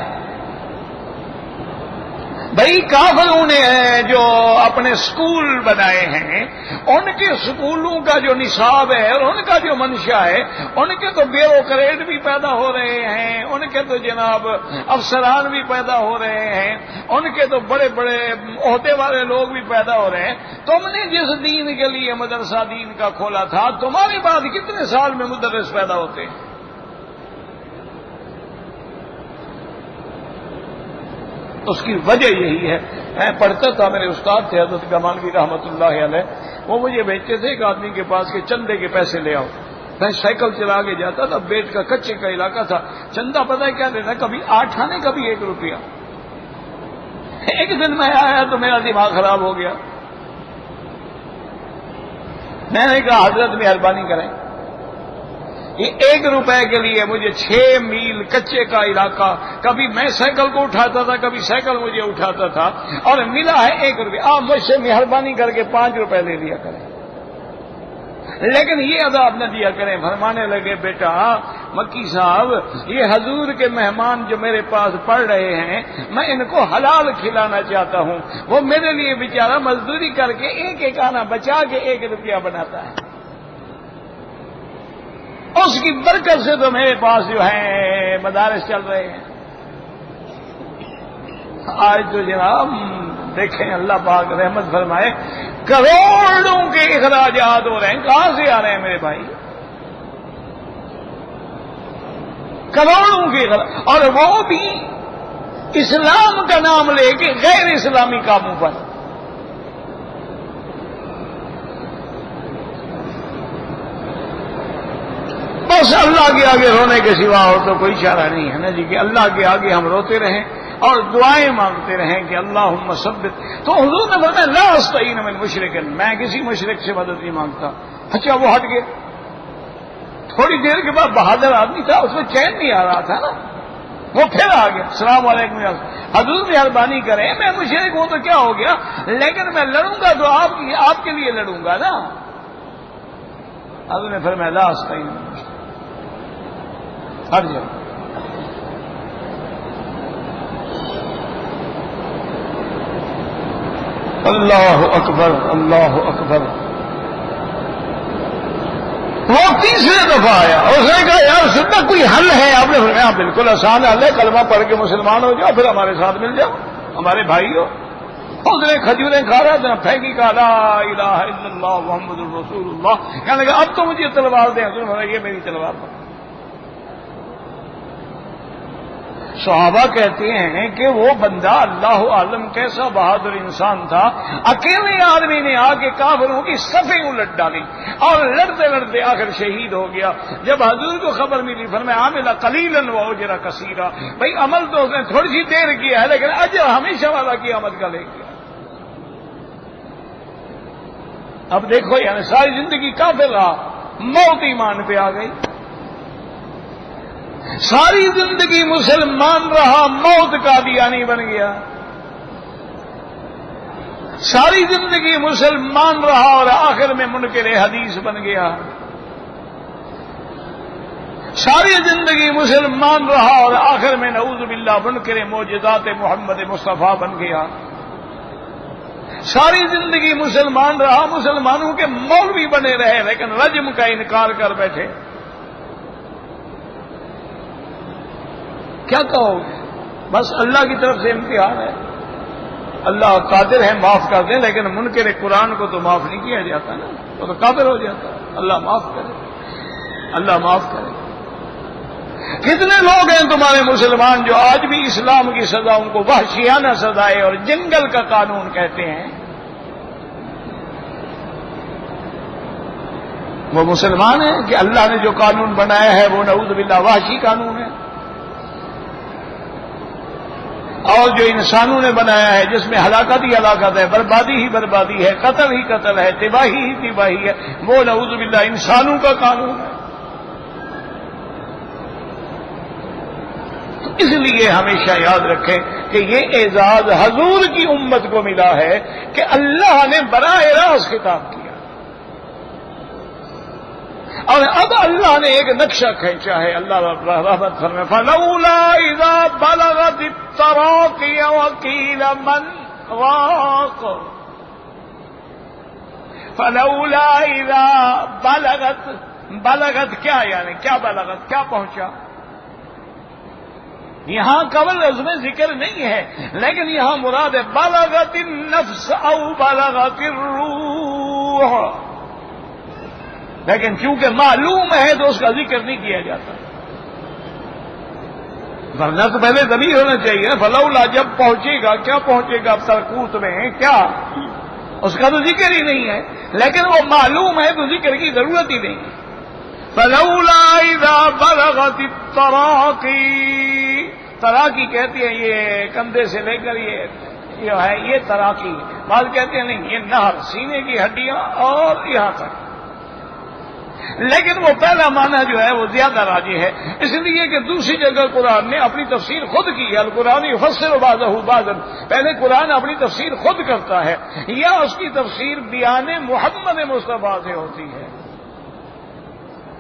بھائی کافروں نے جو اپنے سکول بنائے ہیں، ان کے سکولوں کا جو نصاب ہے اور ان کا جو منشا ہے، ان کے تو بیوروکریٹ بھی پیدا ہو رہے ہیں، ان کے تو جناب افسران بھی پیدا ہو رہے ہیں، ان کے تو بڑے بڑے عہدے والے لوگ بھی پیدا ہو رہے ہیں۔ تم نے جس دین کے لیے مدرسہ دین کا کھولا تھا، تمہارے بعد کتنے سال میں مدرس پیدا ہوتے ہیں؟ اس کی وجہ یہی ہے۔ میں پڑھتا تھا، میرے استاد تھے حضرت گمانوی رحمۃ اللہ علیہ، وہ مجھے بھیجتے تھے ایک آدمی کے پاس کہ چندے کے پیسے لے آؤ۔ میں سائیکل چلا کے جاتا تھا، بیٹ کا کچے کا علاقہ تھا، چندہ پتہ ہے کیا دینا، کبھی 8 آنے کبھی 1 روپیہ۔ ایک دن میں آیا تو میرا دماغ خراب ہو گیا، میں نے کہا حضرت مہربانی کریں، یہ 1 روپے کے لیے مجھے 6 میل کچے کا علاقہ، کبھی میں سائیکل کو اٹھاتا تھا، کبھی سائیکل مجھے اٹھاتا تھا، اور ملا ہے 1 روپیہ۔ آپ مجھ سے مہربانی کر کے 5 روپے لے لیا کریں، لیکن یہ عذاب نہ دیا کریں۔ فرمانے لگے بیٹا مکی صاحب، یہ حضور کے مہمان جو میرے پاس پڑھ رہے ہیں، میں ان کو حلال کھلانا چاہتا ہوں، وہ میرے لیے بیچارہ مزدوری کر کے ایک آنا بچا کے 1 روپیہ بناتا ہے، اس کی برکت سے تو میرے پاس جو ہے مدارس چل رہے ہیں۔ آج تو جناب دیکھیں، اللہ پاک رحمت فرمائے، کروڑوں کے اخراجات ہو رہے ہیں، کہاں سے آ رہے ہیں میرے بھائی؟ کروڑوں کے اور وہ بھی اسلام کا نام لے کے غیر اسلامی کاموں پر۔ بس اللہ کے آگے رونے کے سوا اور تو کوئی چارہ نہیں ہے نا جی، کہ اللہ کے آگے ہم روتے رہیں اور دعائیں مانگتے رہیں کہ اللہم ثبت۔ تو حضور نے فرمایا لا استعین من مشرک، میں کسی مشرک سے مدد نہیں مانگتا۔ اچھا وہ ہٹ گئے، تھوڑی دیر کے بعد بہادر آدمی تھا، اس میں چین نہیں آ رہا تھا نا، وہ پھر آ گیا، السلام علیکم حضور مہربانی کریں، میں مشرک ہوں تو کیا ہو گیا، لیکن میں لڑوں گا تو آپ کے لیے لڑوں گا نا۔ حضور نے فرمایا لا استعین من مشرک، ہٹ جاؤ۔ اللہ اکبر، اللہ اکبر۔ وہ تیسرے دفعہ آیا، اس نے کہا یار سننا کوئی حل ہے؟ آپ نے فرمایا بالکل آسان حل ہے، کلمہ پڑھ کے مسلمان ہو جاؤ، پھر ہمارے ساتھ مل جاؤ، ہمارے بھائی ہو۔ اس نے کھجوریں کھا رہا تھا، پھینکی، کہا لا الہ الا اللہ محمد الرسول اللہ، کہنے لگا اب تو مجھے تلوار دیں۔ حضور نے فرمایا یہ میری تلوار پر۔ صحابہ کہتے ہیں کہ وہ بندہ اللہ عالم کیسا بہادر انسان تھا، اکیلے آدمی نے آ کے کافروں کی صفیں الٹ ڈالی اور لڑتے لڑتے آخر شہید ہو گیا۔ جب حضور کو خبر ملی فرمایا عامل قلیلا واجر کثیرا، بھائی عمل تو اس نے تھوڑی سی دیر کیا ہے لیکن اجر ہمیشہ والا قیامت کا لے گیا۔ اب دیکھو یعنی ساری زندگی کافر رہا، موت ایمان پہ آ گئی، ساری زندگی مسلمان رہا، موت کا دیانی بن گیا، ساری زندگی مسلمان رہا اور آخر میں منکر حدیث بن گیا، ساری زندگی مسلمان رہا اور آخر میں نعوذ باللہ منکر معجزات محمد مصطفیٰ بن گیا، ساری زندگی مسلمان رہا، مسلمانوں کے مولوی بنے رہے لیکن رجم کا انکار کر بیٹھے۔ کیا کہو گے؟ بس اللہ کی طرف سے امتحان ہے، اللہ قادر ہے معاف کر دیں، لیکن منکر قرآن کو تو معاف نہیں کیا جاتا نا، وہ تو کافر ہو جاتا ہے۔ اللہ معاف کرے، اللہ معاف کرے۔ کتنے لوگ ہیں تمہارے مسلمان جو آج بھی اسلام کی سزاؤں کو وحشیانہ سزائے اور جنگل کا قانون کہتے ہیں؟ وہ مسلمان ہیں کہ اللہ نے جو قانون بنایا ہے وہ نعوذ باللہ وحشی قانون ہے، اور جو انسانوں نے بنایا ہے جس میں ہلاکت ہی ہلاکت ہے، بربادی ہی بربادی ہے، قتل ہی قتل ہے، تباہی ہی تباہی ہے، وہ نعوذ باللہ انسانوں کا قانون ہے۔ تو اس لیے ہمیشہ یاد رکھیں کہ یہ اعزاز حضور کی امت کو ملا ہے کہ اللہ نے براہ راست خطاب کیا، اور اب اللہ نے ایک نقشہ کھینچا ہے۔ اللہ رحمت فرمائے فَلَوْلَا إِذَا بَلَغَتِ التراقي وقيل من راق فلولا اذا بلغت کیا یعنی کیا بلغت کیا پہنچا. یہاں قبل عزم ذکر نہیں ہے لیکن یہاں مراد ہے بلغت النفس او بلغت الروح، لیکن چونکہ معلوم ہے تو اس کا ذکر نہیں کیا جاتا. ورنہ تو پہلے ضمیر ہونا چاہیے نا. فلولا جب پہنچے گا کیا پہنچے گا اب ترکوت میں کیا، اس کا تو ذکر ہی نہیں ہے لیکن وہ معلوم ہے تو ذکر کی ضرورت ہی نہیں. فلولا اذا بلغت التراقی، تراقی کہتے ہیں یہ کندھے سے لے کر یہ ہے یہ تراقی. بعض کہتے ہیں نہیں یہ نہر، سینے کی ہڈیاں اور یہاں تک. لیکن وہ پہلا معنی جو ہے وہ زیادہ راجح ہے، اس لیے کہ دوسری جگہ قرآن نے اپنی تفسیر خود کی ہے. القرآن یفسر بعضہ بعضا، پہلے قرآن اپنی تفسیر خود کرتا ہے یا اس کی تفسیر بیان محمد مصطفیٰ سے ہوتی ہے.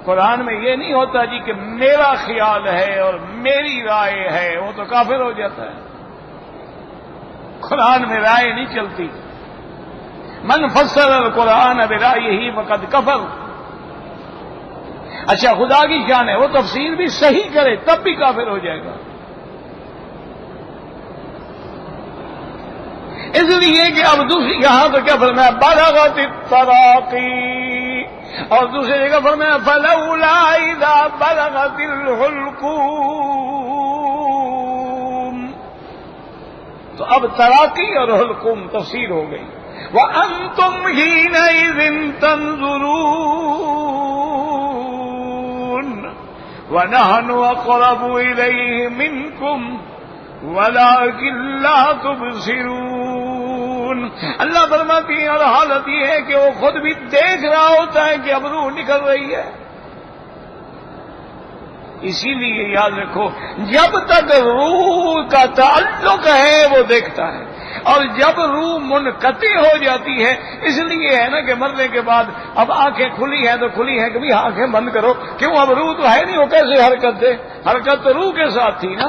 قرآن میں یہ نہیں ہوتا جی کہ میرا خیال ہے اور میری رائے ہے، وہ تو کافر ہو جاتا ہے. قرآن میں رائے نہیں چلتی. من فسر القرآن برائیہ فقد کفر. اچھا خدا کی شان ہے وہ تفسیر بھی صحیح کرے تب بھی کافر ہو جائے گا. اس لیے کہ اب دوسری یہاں تو کیا فرمایا بلغت التراقی، اور دوسری جگہ فرمایا فلولا اذا بلغت الحلقوم. تو اب تراقی اور حلقوم تفسیر ہو گئی. وانتم حینئذ تنظرون ونحن اقرب الیہ منکم ولکن لا تبصرون. اللہ فرماتی ہے اور حالت یہ ہے کہ وہ خود بھی دیکھ رہا ہوتا ہے کہ اب روح نکل رہی ہے. اسی لیے یاد رکھو جب تک روح کا تعلق ہے وہ دیکھتا ہے، اور جب روح منقطع ہو جاتی ہے اس لیے ہے نا کہ مرنے کے بعد اب آنکھیں کھلی ہیں تو کھلی ہیں، کبھی آنکھیں بند کرو. کیوں اب روح تو ہے نہیں، وہ کیسے حرکت دے؟ حرکت تو روح کے ساتھ تھی نا.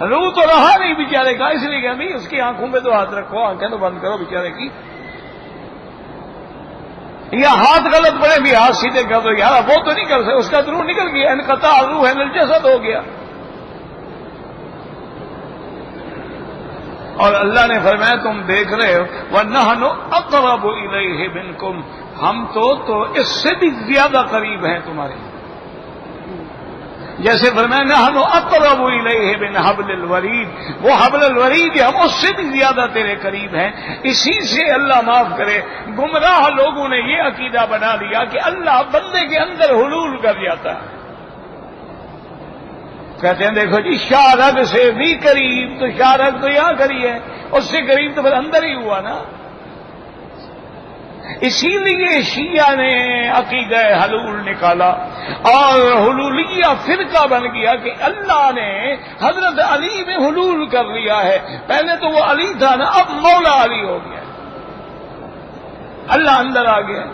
روح تو رہا نہیں بیچارے کا، اس لیے کہ نہیں اس کی آنکھوں میں تو ہاتھ رکھو، آنکھیں تو بند کرو بیچارے کی. یا ہاتھ غلط پڑے بھی ہاتھ سیدھے کر دو یار، وہ تو نہیں کر سکتے، اس کا تو روح نکل گیا، انقطاع روح ہے الجسد ہو گیا. اور اللہ نے فرمایا تم دیکھ رہے ہو وَنَحْنُ أَقْرَبُ إِلَيْهِ مِنْكُمْ، ہم تو اس سے بھی زیادہ قریب ہیں تمہارے. جیسے فرمایا نحن اقرب الیہ من حبل الورید، وہ حبل الورید ہم اس سے بھی زیادہ تیرے قریب ہیں. اسی سے اللہ معاف کرے گمراہ لوگوں نے یہ عقیدہ بنا لیا کہ اللہ بندے کے اندر حلول کر جاتا ہے. کہتے ہیں دیکھو جی شارگ سے بھی قریب، تو شارگ تو یہاں کری ہے، اس سے قریب تو پھر اندر ہی ہوا نا. اسی لیے شیعہ نے عقیدہ حلول نکالا اور حلولیہ فرقہ بن گیا کہ اللہ نے حضرت علی میں حلول کر لیا ہے. پہلے تو وہ علی تھا نا، اب مولا علی ہو گیا، اللہ اندر آ گیا.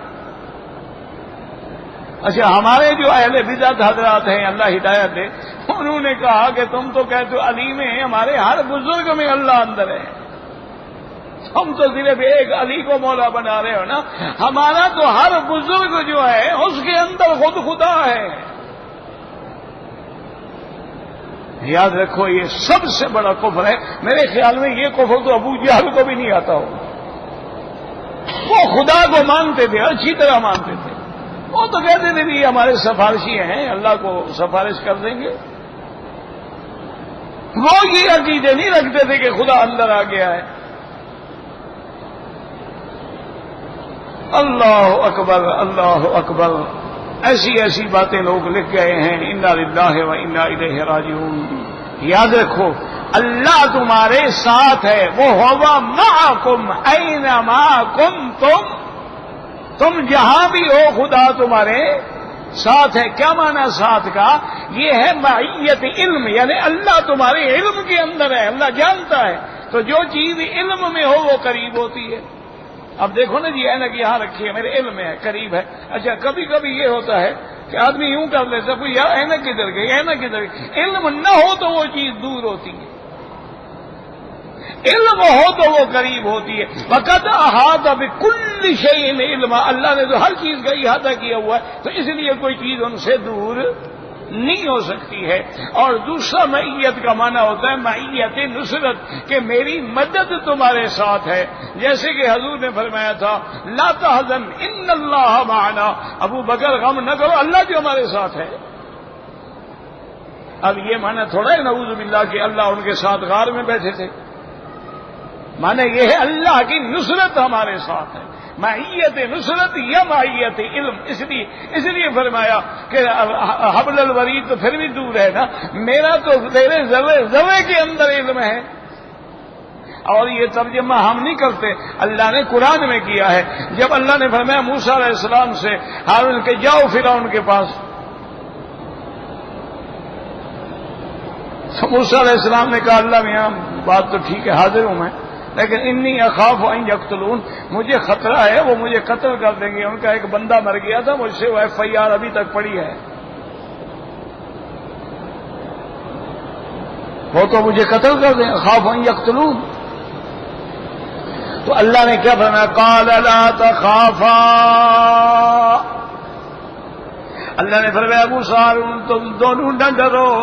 اچھا ہمارے جو اہل بدعت حضرات ہیں اللہ ہدایت دے، انہوں نے کہا کہ تم تو کہتے ہو علی میں، ہمارے ہر بزرگ میں اللہ اندر ہے. ہم تو صرف ایک علی کو مولا بنا رہے ہو نا، ہمارا تو ہر بزرگ جو ہے اس کے اندر خود خدا ہے. یاد رکھو یہ سب سے بڑا کفر ہے. میرے خیال میں یہ کفر تو ابو جہل کو بھی نہیں آتا ہو. وہ خدا کو مانتے تھے، اچھی طرح مانتے تھے. وہ تو کہتے تھے بھی ہمارے سفارشی ہیں، اللہ کو سفارش کر دیں گے. وہ یہ عقیدے نہیں رکھتے تھے کہ خدا اندر آ گیا ہے. اللہ اکبر اللہ اکبر، ایسی ایسی باتیں لوگ لکھ گئے ہیں. انا للہ و انا الیہ راجعون. یاد رکھو اللہ تمہارے ساتھ ہے، وہ ہوا معکم اینما کنتم، تم جہاں بھی ہو خدا تمہارے ساتھ ہے. کیا معنی ساتھ کا؟ یہ ہے معیت علم، یعنی اللہ تمہارے علم کے اندر ہے، اللہ جانتا ہے. تو جو چیز علم میں ہو وہ قریب ہوتی ہے. اب دیکھو نا جی اینک یہاں رکھی ہے، میرے علم میں ہے، قریب ہے. اچھا کبھی کبھی یہ ہوتا ہے کہ آدمی یوں کر لیتا کوئی یار اینا کدھر گئی اینا کدھر گئی. علم نہ ہو تو وہ چیز دور ہوتی ہے، علم ہو تو وہ قریب ہوتی ہے. وقت احاط بکل شیء علم، اللہ نے تو ہر چیز کا احاطہ کیا ہوا ہے، تو اس لیے کوئی چیز ان سے دور نہیں ہو سکتی ہے. اور دوسرا معیت کا معنی ہوتا ہے معیت نصرت، کہ میری مدد تمہارے ساتھ ہے. جیسے کہ حضور نے فرمایا تھا لا تحزن ان اللہ معنا، ابو بکر غم نہ کرو، اللہ جو ہمارے ساتھ ہے. اب یہ معنی تھوڑا ہے نعوذ باللہ کہ اللہ ان کے ساتھ غار میں بیٹھے تھے. معنی یہ ہے اللہ کی نصرت ہمارے ساتھ ہے، معیت نصرت یا معیت علم. اس لیے فرمایا کہ حبل الورید تو پھر بھی دور ہے نا، میرا تو تیرے ذرے کے اندر علم ہے. اور یہ ترجمہ ہم نہیں کرتے، اللہ نے قرآن میں کیا ہے. جب اللہ نے فرمایا موسیٰ علیہ السلام سے ہارون کہ جاؤ فرعون کے پاس، تو موسیٰ علیہ السلام نے کہا اللہ میاں بات تو ٹھیک ہے حاضر ہوں میں، لیکن انی اخاف ان یقتلون، مجھے خطرہ ہے وہ مجھے قتل کر دیں گے. ان کا ایک بندہ مر گیا تھا، مجھ سے وہ FIR ابھی تک پڑی ہے، وہ تو مجھے قتل کر دیں. اخاف ان یقتلون. تو اللہ نے کیا فرمایا قال لا تخافا، اللہ نے فرمایا موسیٰ ہارون تم دونوں نہ ڈرو.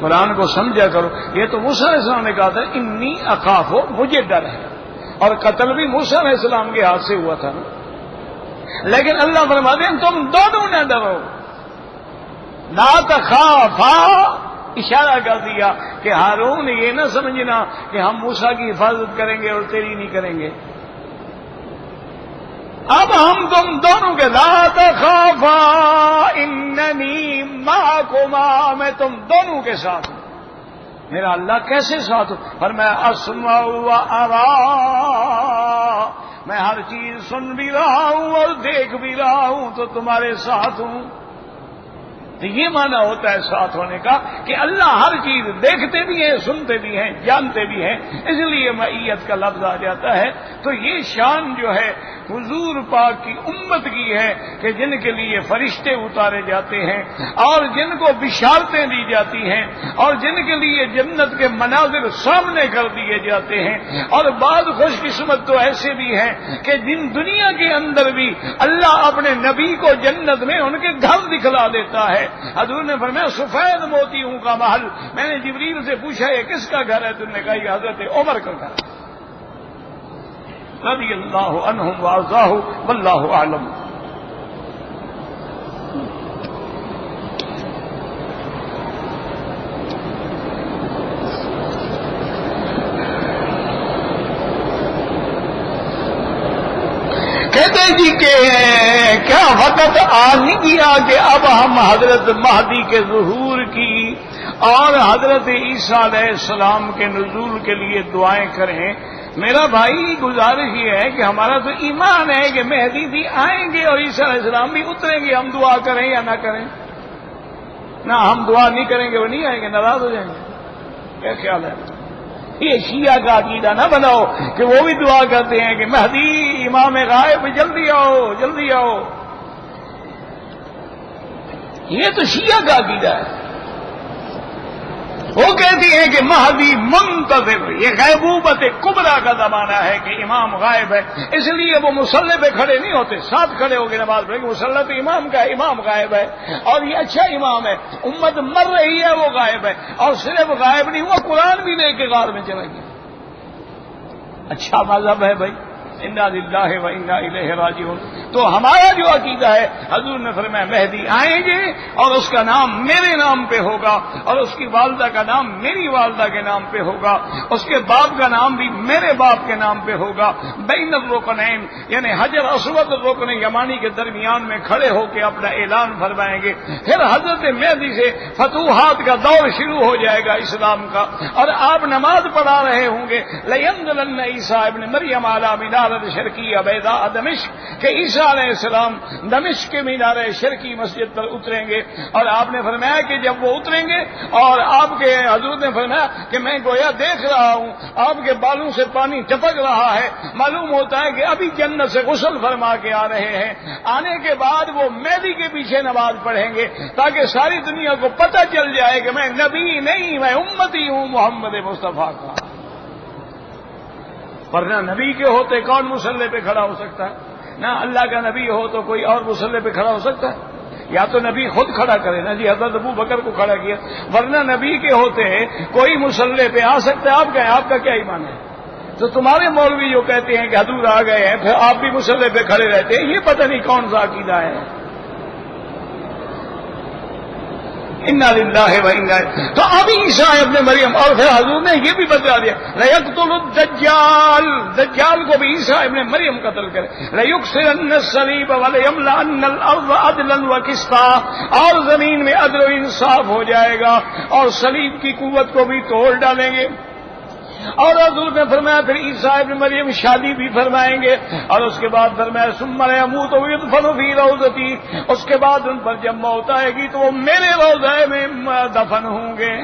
قرآن کو سمجھا کرو. یہ تو موسیٰ علیہ السلام نے کہا تھا انی اخاف، مجھے ڈر ہے، اور قتل بھی موسیٰ علیہ السلام کے ہاتھ سے ہوا تھا نا. لیکن اللہ فرماتے ہیں تم دونوں نہ ڈرو. لا تخافا اشارہ کر دیا کہ ہارون یہ نہ سمجھنا کہ ہم موسیٰ کی حفاظت کریں گے اور تیری نہیں کریں گے. اب ہم تم دونوں کے لا تخافا اننی معکما، میں تم دونوں کے ساتھ ہوں. میرا اللہ کیسے ساتھ ہوں؟ فرمایا اسمع و ارا، میں ہر چیز سن بھی رہا ہوں اور دیکھ بھی رہا ہوں، تو تمہارے ساتھ ہوں. تو یہ معنی ہوتا ہے ساتھ ہونے کا کہ اللہ ہر چیز دیکھتے بھی ہیں، سنتے بھی ہیں، جانتے بھی ہیں. اس لیے معیت کا لفظ آ جاتا ہے. تو یہ شان جو ہے حضور پاک کی امت کی ہے کہ جن کے لیے فرشتے اتارے جاتے ہیں اور جن کو بشارتیں دی جاتی ہیں اور جن کے لیے جنت کے مناظر سامنے کر دیے جاتے ہیں. اور بعض خوش قسمت تو ایسے بھی ہیں کہ جن دنیا کے اندر بھی اللہ اپنے نبی کو جنت میں ان کے گھر دکھلا دیتا ہے. حضور نے فرمایا سفید موتیوں کا محل. میں نے جبریل سے پوچھا یہ کس کا گھر ہے؟ تم نے کہا یہ حضرت عمر کا گھر رضی اللہ عنہم وارضاہ واللہ اعلم. کہتے جی کہ کیا وقت آ نہیں گیا کہ اب ہم حضرت مہدی کے ظہور کی اور حضرت عیسیٰ علیہ السلام کے نزول کے لیے دعائیں کریں؟ میرا بھائی گزارش یہ ہے کہ ہمارا تو ایمان ہے کہ مہدی بھی آئیں گے اور عیسیٰ علیہ السلام بھی اتریں گے. ہم دعا کریں یا نہ کریں؟ نہ ہم دعا نہیں کریں گے وہ نہیں آئیں گے، ناراض ہو جائیں گے. کیا خیال ہے؟ یہ شیعہ کا عقیدہ نہ بناؤ کہ وہ بھی دعا کرتے ہیں کہ مہدی امام غائب جلدی آؤ جلدی آؤ. یہ تو شیعہ کا عقیدہ ہے. وہ کہتی ہیں کہ مہدی منتظر، یہ غیبوبت کبریٰ کا زمانہ ہے کہ امام غائب ہے، اس لیے وہ مصلی پہ کھڑے نہیں ہوتے، ساتھ کھڑے ہو کے نماز پڑھیں گے. مصلی تو امام کا ہے، امام غائب ہے اور یہ اچھا امام ہے. امت مر رہی ہے وہ غائب ہے، اور صرف غائب نہیں ہوا قرآن بھی لے کے غار میں چلا گیا. اچھا مذہب ہے بھائی. انا للہ و انا الیہ راجعون. تو ہمارا جو عقیدہ ہے حضور نے فرمایا مہدی آئیں گے اور اس کا نام میرے نام پہ ہوگا اور اس کی والدہ کا نام میری والدہ کے نام پہ ہوگا، اس کے باپ کا نام بھی میرے باپ کے نام پہ ہوگا. بین الرکنین یعنی حجر اسود اور رکن یمانی کے درمیان میں کھڑے ہو کے اپنا اعلان فرمائیں گے. پھر حضرت مہدی سے فتوحات کا دور شروع ہو جائے گا اسلام کا، اور آپ نماز پڑھا رہے ہوں گے لینزلن عیسیٰ ابن مریم علی منارۃ شرقیہ بیضاء دمشق کہ عیسیٰ عیسیٰ علیہ السلام دمشق کے مینار شرقی مسجد پر اتریں گے، اور آپ نے فرمایا کہ جب وہ اتریں گے اور آپ کے حضور نے فرمایا کہ میں گویا دیکھ رہا ہوں آپ کے بالوں سے پانی ٹپک رہا ہے، معلوم ہوتا ہے کہ ابھی جنت سے غسل فرما کے آ رہے ہیں، آنے کے بعد وہ مہدی کے پیچھے نماز پڑھیں گے تاکہ ساری دنیا کو پتہ چل جائے کہ میں نبی نہیں، میں امتی ہوں محمد مصطفیٰ کا۔ ورنہ نبی کے ہوتے کون مصلی پہ کھڑا ہو سکتا ہے؟ نہ اللہ کا نبی ہو تو کوئی اور مصلی پہ کھڑا ہو سکتا ہے؟ یا تو نبی خود کھڑا کرے نا جی، حضرت ابو بکر کو کھڑا کیا، ورنہ نبی کے ہوتے کوئی مصلی پہ آ سکتا ہے؟ آپ کا کیا ایمان ہے؟ تو تمہارے مولوی جو کہتے ہیں کہ حضور آ گئے ہیں پھر آپ بھی مصلی پہ کھڑے رہتے ہیں، یہ پتہ نہیں کون سا عقیدہ ہے۔ انا للہ و انا الیہ۔ تو اب عیسیٰ ابن مریم، اور پھر حضور نے یہ بھی بتا دیا لیقتل الدجال، دجال کو بھی عیسیٰ ابن مریم قتل کرے، لیکسرن الصلیب ولیملأن الارض عدلا وقسطا، اور زمین میں عدل و انصاف ہو جائے گا اور صلیب کی قوت کو بھی توڑ ڈالیں گے۔ اور حضور نے فرمایا پھر عیسیٰ ابن مریم شادی بھی فرمائیں گے، اور اس کے بعد فرمایا ثم يموت ويدفن في روضتي، اس کے بعد ان پر جب موت آئے گی تو وہ میرے روضے میں دفن ہوں گے۔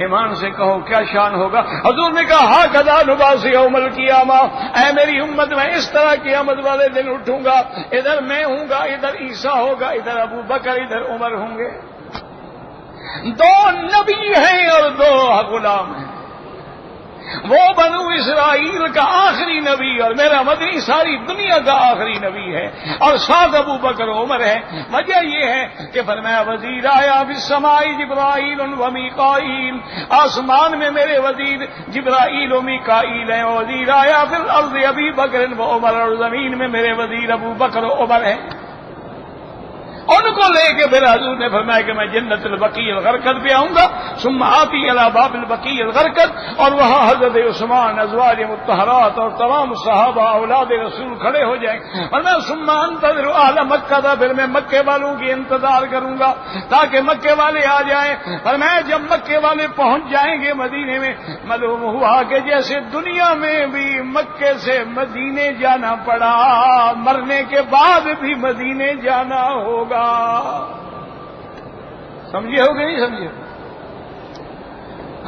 ایمان سے کہو کیا شان ہوگا۔ حضور نے کہا ہاکذا نبعث یوم القیامہ، اے میری امت میں اس طرح قیامت والے دن اٹھوں گا، ادھر میں ہوں گا، ادھر عیسیٰ ہوگا، ادھر ابو بکر، ادھر عمر ہوں گے۔ دو نبی ہیں اور دو غلام ہیں، وہ بنو اسرائیل کا آخری نبی اور میرا مدنی ساری دنیا کا آخری نبی ہے، اور ساتھ ابو بکر عمر ہے۔ وجہ یہ ہے کہ فرمایا وزیر آیا فی السماء جبرائیل و میکائیل، آسمان میں میرے وزیر جبرائیل و میکائیل ہیں، وزیر آیا فی الارض ابی بکر و عمر، اور زمین میں میرے وزیر ابو بکر و عمر ہیں۔ ان کو لے کے پھر حضور نے فرمایا کہ میں جنت البقیع الغرقد پہ آؤں گا، ثم آتی الی باب البقیع الغرقد، اور وہاں حضرت عثمان، ازواج مطہرات اور تمام صحابہ اولاد رسول کھڑے ہو جائیں، اور میں ثم انتظر اہل مکہ تھا، پھر میں مکے والوں کی انتظار کروں گا تاکہ مکے والے آ جائیں۔ اور میں جب مکے والے پہنچ جائیں گے مدینے میں، معلوم ہوا کہ جیسے دنیا میں بھی مکے سے مدینے جانا پڑا، مرنے کے بعد بھی مدینے جانا ہوگا۔ سمجھے ہو کہ نہیں سمجھے؟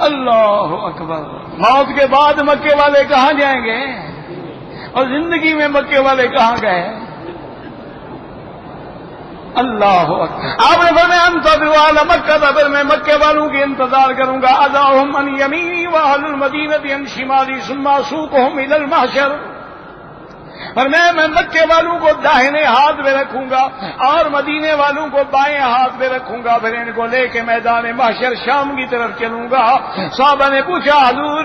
اللہ اکبر۔ موت کے بعد مکے والے کہاں جائیں گے، اور زندگی میں مکے والے کہاں گئے؟ اللہ اکبر۔ آپ نے فرمایا انتظروا اہل مکہ، پھر میں مکے والوں کی انتظار کروں گا، اذاہم عن یمینی واہل المدینہ عن شمالی ثم اسوقہم الی المحشر، اور میں مکے والوں کو داہنے ہاتھ میں رکھوں گا اور مدینے والوں کو بائیں ہاتھ میں رکھوں گا، پھر ان کو لے کے میدان محشر شام کی طرف چلوں گا۔ صحابہ نے پوچھا حضور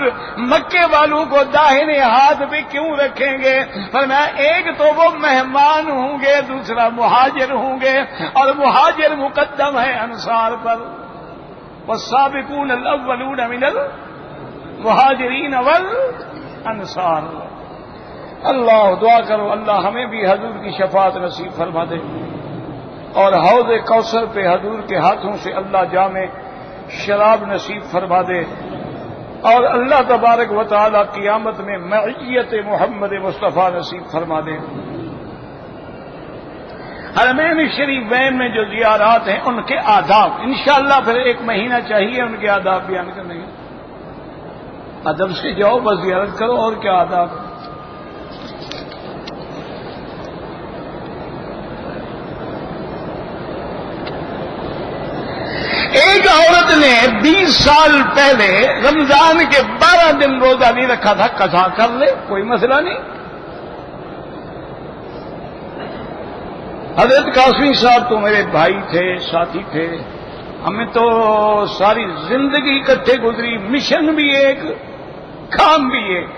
مکے والوں کو داہنے ہاتھ پہ کیوں رکھیں گے؟ فرمایا ایک تو وہ مہمان ہوں گے، دوسرا مہاجر ہوں گے، اور مہاجر مقدم ہے انصار پر، والسابقون الاولون من المہاجرین والانصار۔ اللہ دعا کرو اللہ ہمیں بھی حضور کی شفاعت نصیب فرما دے، اور حوض کوثر پہ حضور کے ہاتھوں سے اللہ جام شراب نصیب فرما دے، اور اللہ تبارک و تعالی قیامت میں معیت محمد مصطفیٰ نصیب فرما دے۔ حرمین شریفین میں جو زیارات ہیں ان کے آداب انشاءاللہ پھر ایک مہینہ چاہیے ان کے آداب بیان کرنے کے۔ ادب سے جاؤ بس زیارت کرو، اور کیا آداب۔ ایک عورت نے 20 سال پہلے رمضان کے 12 دن روزہ نہیں رکھا تھا، قضا کر لے، کوئی مسئلہ نہیں۔ حضرت قاسمی صاحب تو میرے بھائی تھے، ساتھی تھے، ہمیں تو ساری زندگی اکٹھے گزری، مشن بھی ایک، کام بھی ایک،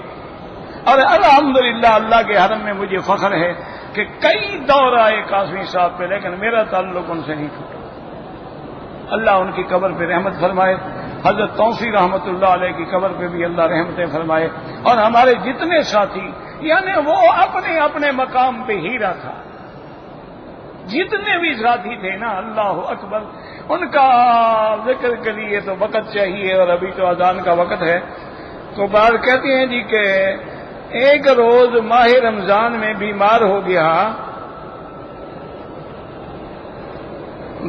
اور الحمدللہ اللہ کے حرم میں مجھے فخر ہے کہ کئی دور آئے قاسمی صاحب پہ، لیکن میرا تعلق ان سے نہیں ٹوٹا۔ اللہ ان کی قبر پہ رحمت فرمائے، حضرت توسی رحمت اللہ علیہ کی قبر پہ بھی اللہ رحمتیں فرمائے، اور ہمارے جتنے ساتھی، یعنی وہ اپنے اپنے مقام پہ ہیرا تھا، جتنے بھی ساتھی تھے نا، اللہ اکبر۔ ان کا ذکر کے لیے تو وقت چاہیے، اور ابھی تو اذان کا وقت ہے، تو بعض کہتے ہیں جی کہ ایک روز ماہ رمضان میں بیمار ہو گیا،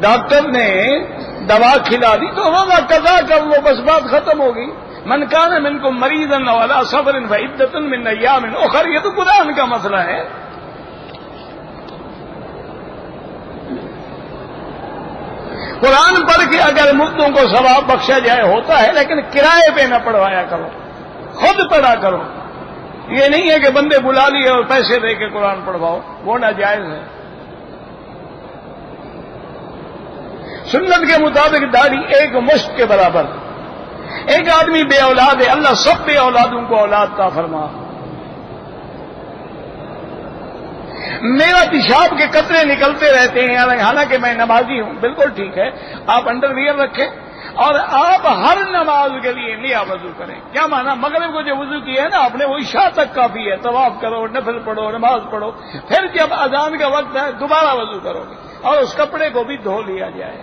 ڈاکٹر نے دوا کھلا دی تو روزہ قضا کر لو، بس بات ختم ہوگی. من کان منکم مریضا او علی سفر فعدۃ من ایام اخر، یہ تو قرآن کا مسئلہ ہے. قرآن پڑھ کے اگر مردوں کو ثواب بخشا جائے ہوتا ہے، لیکن کرائے پہ نہ پڑھوایا کرو، خود پڑھا کرو. یہ نہیں ہے کہ بندے بلا لیے اور پیسے دے کے قرآن پڑھواؤ، وہ ناجائز ہے. سنت کے مطابق داڑھی ایک مشت کے برابر. ایک آدمی بے اولاد ہے، اللہ سب بے اولادوں کو اولاد عطا فرما. میرا پیشاب کے قطرے نکلتے رہتے ہیں، حالانکہ میں نمازی ہوں. بالکل ٹھیک ہے، آپ انڈر ویئر رکھیں اور آپ ہر نماز کے لیے نیا وضو کریں. کیا مانا؟ مغرب کو جو وضو کیا ہے نا آپ نے، وہ عشاء تک کافی ہے. طواف کرو، نفل پڑھو، نماز پڑھو، پھر جب اذان کا وقت ہے دوبارہ وضو کرو گے اور اس کپڑے کو بھی دھو لیا جائے.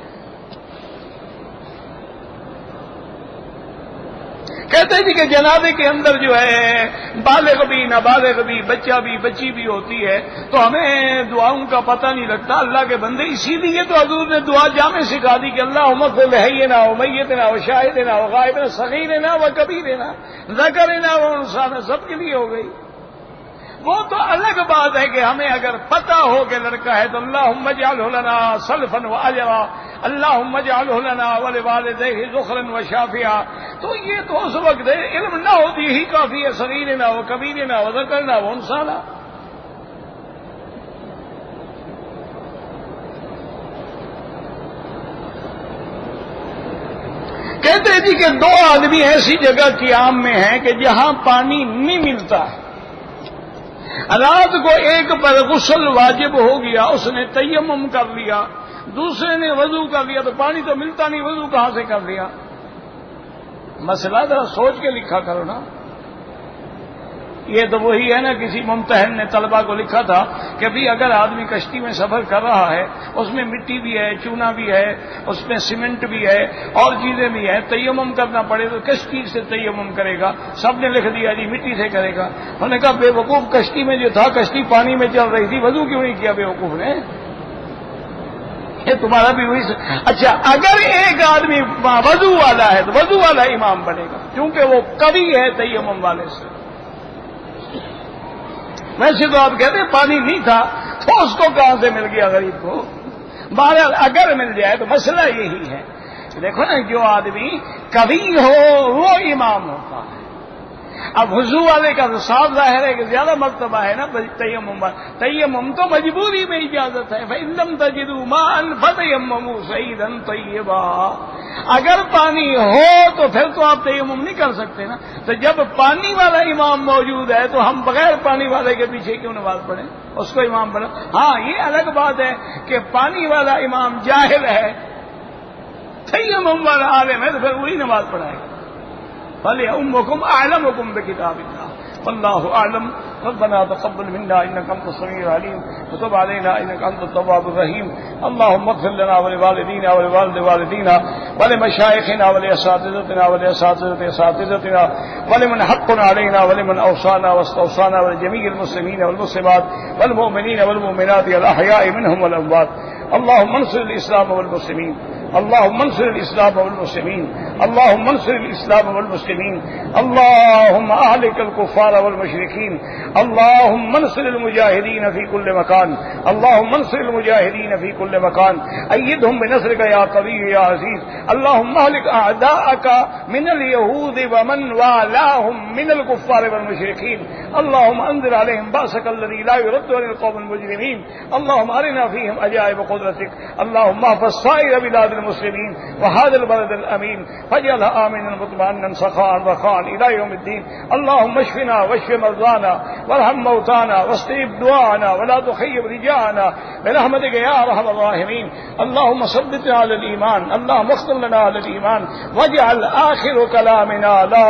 کہتے ہیں کہ جنازے کے اندر جو ہے بالغ بھی نابالغ بھی بچہ بھی بچی بھی ہوتی ہے، تو ہمیں دعاؤں کا پتہ نہیں لگتا. اللہ کے بندے، اسی لیے تو حضور نے دعا جامع سکھا دی کہ اللہم اغفر لحینا و میتنا و شاہدنا و غائبنا صغیرنا و کبیرنا ذکرنا و انثانا، سب کے لیے ہو گئی. وہ تو الگ بات ہے کہ ہمیں اگر پتہ ہو کہ لڑکا ہے تو اللہم اجعلہ لنا سلفا و اجرا، اللہم اجعلہ لنا ولوالدیہ ذخرا و شافعا. تو یہ تو اس وقت ہے، علم نہ ہو یہی کافی ہے. صغیرنا و کبیرنا و ذکرنا و انثانا. کہتے ہیں جی کہ دو آدمی ایسی جگہ قیام میں ہیں کہ جہاں پانی نہیں ملتا ہے. رات کو ایک پر غسل واجب ہو گیا، اس نے تیمم کر لیا، دوسرے نے وضو کر لیا، تو پانی تو ملتا نہیں، وضو کہاں سے کر لیا؟ مسئلہ ذرا سوچ کے لکھا کرو نا. یہ تو وہی ہے نا، کسی ممتحن نے طلبہ کو لکھا تھا کہ بھی اگر آدمی کشتی میں سفر کر رہا ہے، اس میں مٹی بھی ہے، چونا بھی ہے، اس میں سیمنٹ بھی ہے اور چیزیں بھی ہیں، تیمم کرنا پڑے تو کس چیز سے تیمم کرے گا؟ سب نے لکھ دیا جی مٹی سے کرے گا. انہوں نے کہا بے وقوف، کشتی میں جو تھا، کشتی پانی میں چل رہی تھی، وضو کیوں نہیں کیا بے وقوف نے؟ یہ تمہارا بھی وہی اچھا، اگر ایک آدمی وضو والا ہے تو وضو والا امام بنے گا، کیونکہ وہ کبھی ہے تیمم والے سے. ویسے تو آپ کہتے ہیں پانی نہیں تھا تو اس کو کہاں سے مل گیا غریب کو؟ بہرحال اگر مل جائے تو مسئلہ یہی ہے. دیکھو نا، جو آدمی کبھی ہو وہ امام ہوتا ہے. اب وضو والے کا تو صاف ظاہر ہے کہ زیادہ مرتبہ ہے نا تیمم. تیمم تو مجبوری میں اجازت ہے. فَإِن لَّمْ تَجِدُوا مَاءً فَتَيَمَّمُوا صَعِيدًا طَيِّبًا. اگر پانی ہو تو پھر تو آپ تیمم نہیں کر سکتے نا. تو جب پانی والا امام موجود ہے تو ہم بغیر پانی والے کے پیچھے کیوں نماز پڑھیں؟ اس کو امام بنا. ہاں، یہ الگ بات ہے کہ پانی والا امام جاہل ہے، تیمم والا عالم ہے، تو پھر وہی نماز پڑھائے گا. فَلْيَؤُمُّكُمْ أَعْلَمُكُمْ بِكِتَابِ اللَّهِ وَاللَّهُ أَعْلَمُ. ربنا تقبل منا انك انت السميع العليم وتب علينا انك انت التواب الرحيم. اللهم اغفر لنا ولوالدينا ولوالد والدينا ولمشايخنا ولاساتذتنا ولاساتذه اساتذتنا ولمن حق علينا ولمن اوصانا واستوصانا ولجميع المسلمين والمسلمات والمؤمنين والمؤمنات الاحياء منهم والاموات. اللهم انصر الاسلام والمسلمين، اللهم انصر الاسلام والمسلمين، اللهم انصر الاسلام والمسلمين، اللهم اهلك الكفار والمشركين، اللهم انصر المجاهدين في كل مكان، اللهم انصر المجاهدين في كل مكان، ايدهم بنصرك يا قوي يا عزيز. اللهم اهلك اعداءك من اليهود ومن والاهم من الكفار والمشركين. اللهم انزل عليهم بأسك الذي لا يرد عن القوم المجرمين. اللهم ارنا فيهم عجائب قدرتك. اللهم احفظ سائر بلاد المسلمين وهذا البلد الامين فاجعلها امنا مطمئنا سخاء رخاء الى يوم الدين. اللهم اشفنا واشف مرضانا وارحم موتانا واستجب دعانا ولا تخيب رجاءنا برحمتك يا ارحم الراحمين. اللهم ثبتنا على الايمان، اللهم اختم لنا على الايمان واجعل اخر كلامنا لا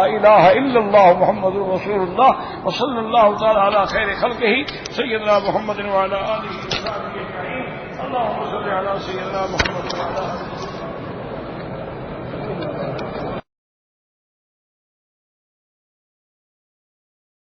اله الا الله محمد رسول الله. وصلى الله تعالى على خير خلقه سيدنا محمد وعلى اله وصحبه اجمعين. اللهم صل على سيدنا محمد وعلى